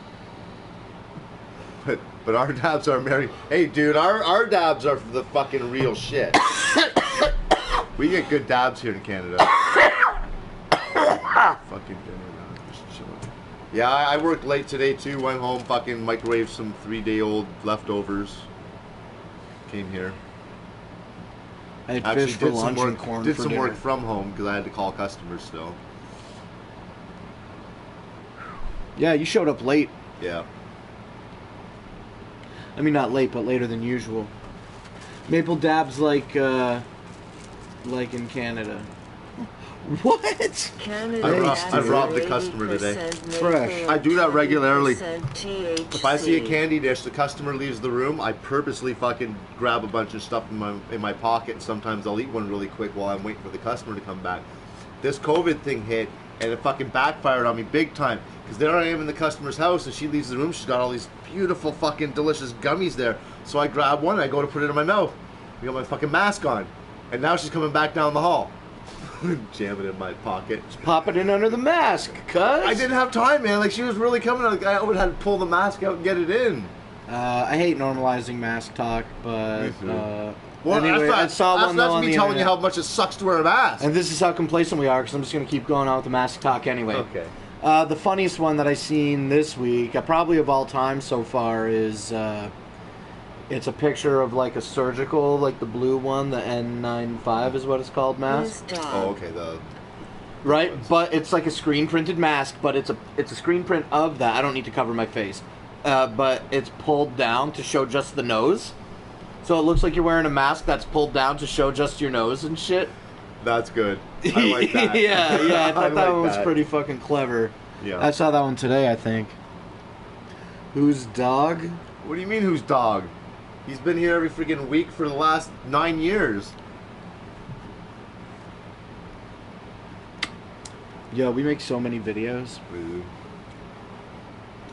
But our dabs are very... Hey, dude, our dabs are the fucking real shit. We get good dabs here in Canada. Fucking dinner now. Just chilling. Yeah, I worked late today, too. Went home, fucking microwaved some 3-day-old leftovers. Came here. I had Actually fish for did some lunch work, and corn did for some dinner. work from home because I had to call customers still. Yeah, you showed up late. Yeah. I mean, not late, but later than usual. Maple dabs like in Canada. What? I robbed the customer today. Fresh. I do that regularly. If I see a candy dish, the customer leaves the room, I purposely fucking grab a bunch of stuff in my pocket, and sometimes I'll eat one really quick while I'm waiting for the customer to come back. This COVID thing hit, and it fucking backfired on me big time. Because there I am in the customer's house, and she leaves the room, she's got all these beautiful fucking delicious gummies there. So I grab one, I go to put it in my mouth. I got my fucking mask on. And now she's coming back down the hall. Jam it in my pocket. Just pop it in under the mask, cuz. I didn't have time, man. Like, she was really coming. Like, I would have to pull the mask out and get it in. I hate normalizing mask talk, but Well, anyway, I saw one though that's on me the telling you internet. how much it sucks to wear a mask. And this is how complacent we are, because I'm just going to keep going on with the mask talk anyway. Okay. The funniest one that I seen this week, probably of all time so far, is it's a picture of like a surgical, like the blue one, the N95 is what it's called, mask. Oh, okay. Right, but it's like a screen printed mask, but it's a screen print of that. I don't need to cover my face, but it's pulled down to show just the nose. So it looks like you're wearing a mask that's pulled down to show just your nose and shit. That's good. I like that. yeah, I thought that like one was that. pretty fucking clever. Yeah. I saw that one today, I think. Whose dog? What do you mean, whose dog? He's been here every freaking week for the last 9 years. Yo, we make so many videos.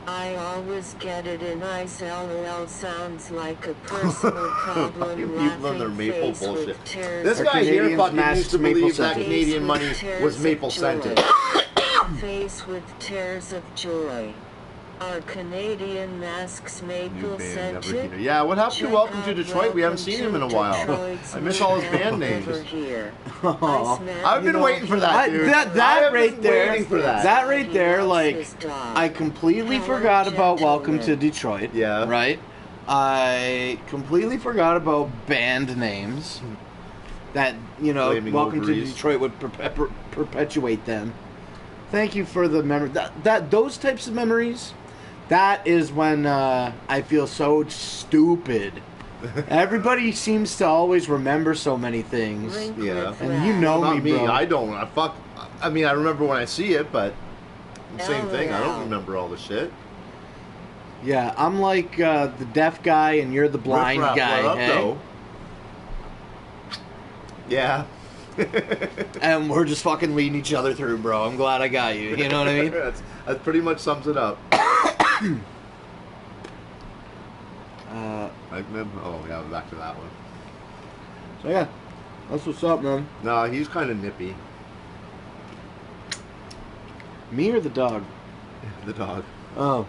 I always get it in ice. LOL sounds like a personal problem. People and their Laughing maple face with bullshit. tears This of guy here Canadians fucking masks used to maple believe that scented. Canadian money Tears was of maple joy. scented. Face with tears of joy. Are Canadian masks maple scented? Yeah, what happened to Welcome to Detroit? We haven't seen him in a while. I miss all his band names. I've been waiting for that, dude. That right there, waiting for that. that right there, like, I completely forgot about Welcome to Detroit. Yeah. Right? I completely forgot about band names. That, you know, Flaming Welcome to Ovaries. Detroit would perpetuate them. Thank you for the memory. Those types of memories, that is when I feel so stupid. Everybody seems to always remember so many things. Yeah. And you know Not me, me. bro. I don't. I mean, I remember when I see it, but same thing. I don't remember all the shit. Yeah, I'm like the deaf guy and you're the blind Riff-raff, guy, what up, hey? though? Yeah. And we're just fucking leading each other through, bro. I'm glad I got you. You know what I mean? That pretty much sums it up. Oh yeah, back to that one. So yeah, that's what's up, man. No, he's kind of nippy. Me or the dog? The dog. Oh.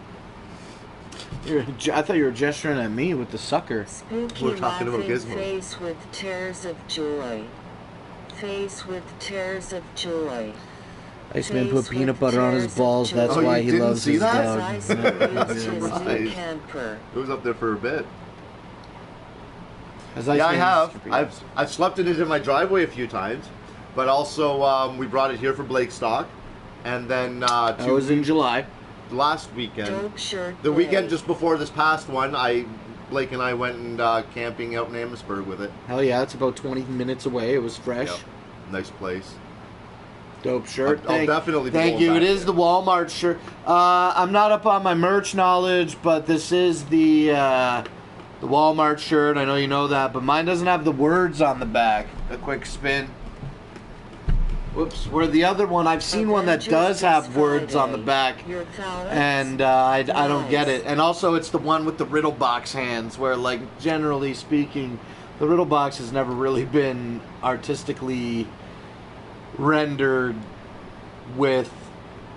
I thought you were gesturing at me with the sucker. Spooky We're talking about laughing Gizmo. face with tears of joy. Face with tears of joy. Iceman put Face peanut with butter on his tears of balls. joy. That's Oh, why you he didn't loves see his that? dog. Iceman That's used his right. new camper. It was up there for a bit. Has Yeah, I Iceman- have. I've slept in it in my driveway a few times, but also we brought it here for Blake Stock, and then That was in July. last weekend, Dope shirt the Blake. weekend just before this past one, Blake and I went and camping out in Amherstburg with it. Hell yeah, it's about 20 minutes away. It was fresh. Yep. Nice place. Dope shirt. I'll definitely be Thank going you. back It is there. the Walmart shirt. I'm not up on my merch knowledge, but this is the Walmart shirt. I know you know that, but mine doesn't have the words on the back. A quick spin. Whoops. Where the other one, I've seen one that does have words on the back, Your thoughts? and I don't get it. And also, it's the one with the riddle box hands, where, like, generally speaking, the riddle box has never really been artistically rendered with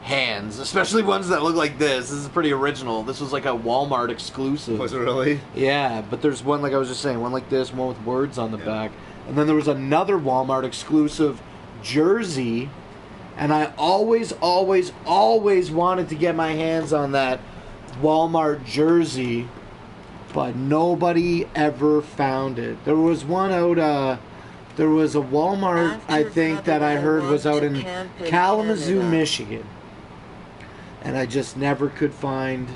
hands, especially ones that look like this. This is pretty original. This was like a Walmart exclusive. Was it really? Yeah, but there's one, like I was just saying, one like this, one with words on the Yeah. back. And then there was another Walmart exclusive jersey, and I always wanted to get my hands on that Walmart jersey, but nobody ever found it. There was one out, there was a Walmart, I think, that I heard was out in Kalamazoo, Michigan. And I just never could find...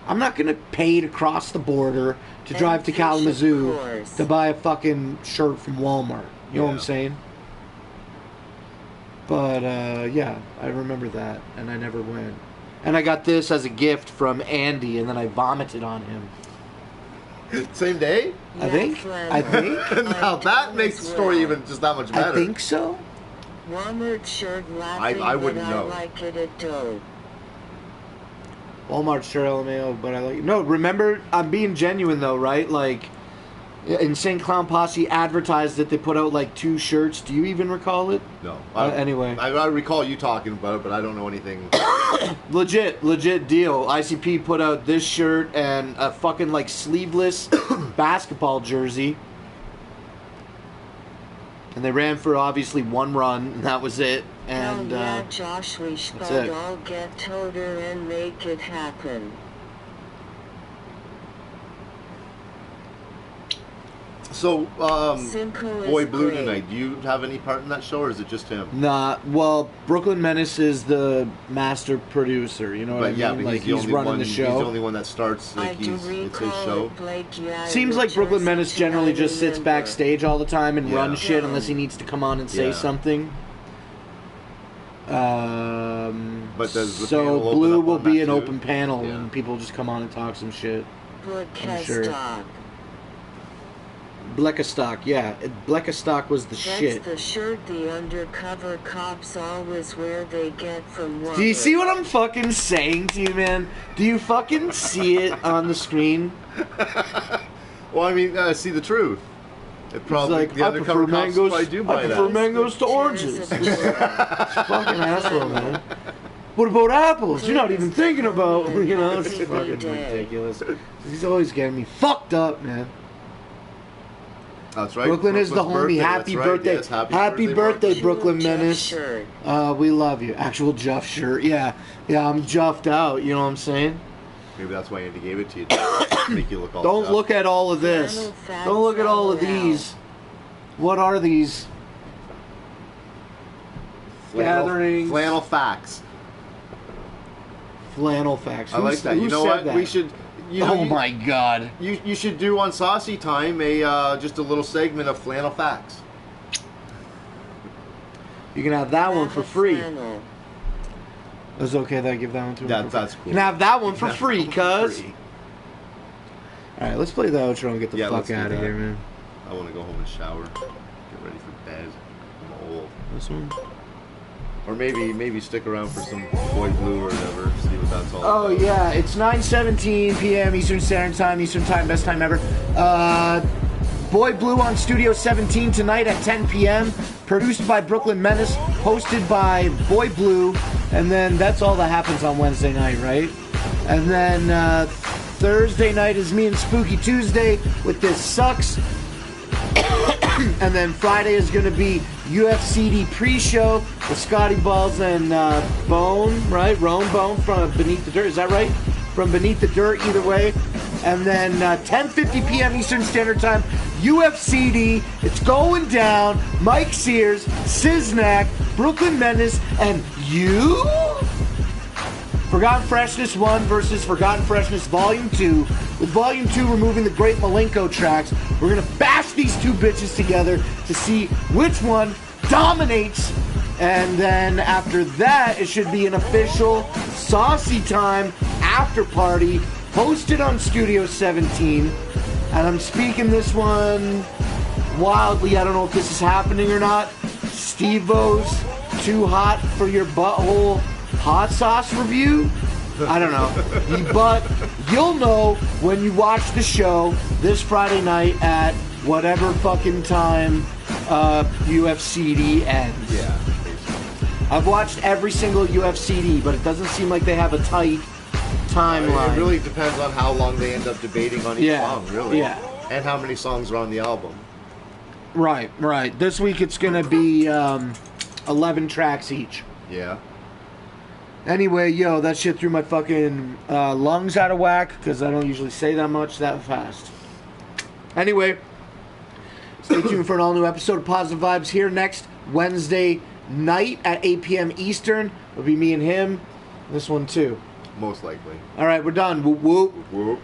I'm not going to pay to cross the border to drive to Kalamazoo to buy a fucking shirt from Walmart. You know what I'm saying? But, yeah, I remember that, and I never went. And I got this as a gift from Andy, and then I vomited on him. Same day? I think. Now that makes the story even just that much better. I think so. Walmart shirt laughing, I wouldn't but know. I like it at dope. Walmart shirt LMAO, but I like... No, remember, I'm being genuine, though, right? Like, Insane Clown Posse advertised that they put out, like, 2 shirts. Do you even recall it? No. Anyway. I recall you talking about it, but I don't know anything. Legit deal. ICP put out this shirt and a fucking, like, sleeveless basketball jersey. And they ran for, obviously, 1 run, and that was it. And, Hell yeah, Josh, we should it. all get toter and make it happen. So, Simple Boy is Blue great. tonight. Do you have any part in that show, or is it just him? Nah, well, Brooklyn Menace is the master producer. You know what I mean? But yeah, but like he's, the only running one, the He's show. the only one that starts. Like it's his show. Seems like Brooklyn Menace generally just sits backstage all the time and Yeah. runs shit unless he needs to come on and say Yeah. something. But does the So panel open Blue up will on be that an too? open panel Yeah. and people just come on and talk some shit. I'm sure. Stock. Blackastock, yeah. Blackastock was the That's shit. the shirt the undercover cops always wear. They get from Do you see what I'm fucking saying to you, man? Do you fucking see it on the screen? Well, I mean, see the truth. It It's probably like, the I undercover prefer cops mangoes. probably do I buy prefer that. mangoes to oranges. Fucking asshole, man. What about apples? You're not even thinking about, you know, it's fucking ridiculous. He's always getting me fucked up, man. That's right. Brooklyn is the Brooklyn's homie. birthday, Happy that's right. birthday. Yes, happy birthday, Brooklyn Jeff Menace. shirt. We love you. Actual Juff shirt. Yeah, I'm Juffed out. You know what I'm saying? Maybe that's why Andy gave it to you. To make you look all Don't tough. look at all of this. Flannel facts Don't look at all of all around. these. What are these? Gatherings. Flannel facts. Flannel facts. I like that. Who You know said what? that? We should. You know, Oh my god. You should do on Saucy Time just a little segment of flannel facts. You can have that one for free. Flannel. It's okay that I give that one to him. That's for cool. free. You can have that one for That's free, for cuz. free. Alright, let's play the outro and get the Yeah, fuck let's do out of that. here, man. I want to go home and shower. Get ready for bed. I'm old. This one? Or maybe stick around for some Boy Blue or whatever. See what that's all Oh about. yeah, it's 9:17 p.m. Eastern Standard Time. Eastern Time, best time ever. Boy Blue on Studio 17 tonight at 10 p.m. Produced by Brooklyn Menace, hosted by Boy Blue, and then that's all that happens on Wednesday night, right? And then Thursday night is me and Spooky Tuesday with This Sucks. And then Friday is going to be UFCD pre-show with Scotty Balls and Bone, right? Roan Bone from Beneath the Dirt. Is that right? From Beneath the Dirt, either way. And then 10:50 p.m. Eastern Standard Time, UFCD. It's going down. Mike Sears, Siznak, Brooklyn Menace, and you? Forgotten Freshness 1 versus Forgotten Freshness Volume 2. With Volume 2 removing the great Malenko tracks, we're going to bash these two bitches together to see which one dominates. And then after that, it should be an official Saucy Time after party hosted on Studio 17. And I'm speaking this one wildly. I don't know if this is happening or not. Steve-O's Too Hot for Your Butthole hot sauce review? I don't know. But you'll know when you watch the show this Friday night at whatever fucking time UFCD ends. Yeah. I've watched every single UFCD, but it doesn't seem like they have a tight timeline. It really depends on how long they end up debating on each song, really. Yeah. And how many songs are on the album. Right. This week it's going to be 11 tracks each. Yeah. Anyway, yo, that shit threw my fucking lungs out of whack because I don't usually say that much that fast. Anyway, stay tuned for an all-new episode of Positive Vibes here next Wednesday night at 8 p.m. Eastern. It'll be me and him. This one, too. Most likely. All right, we're done. Whoop, whoop. Whoop.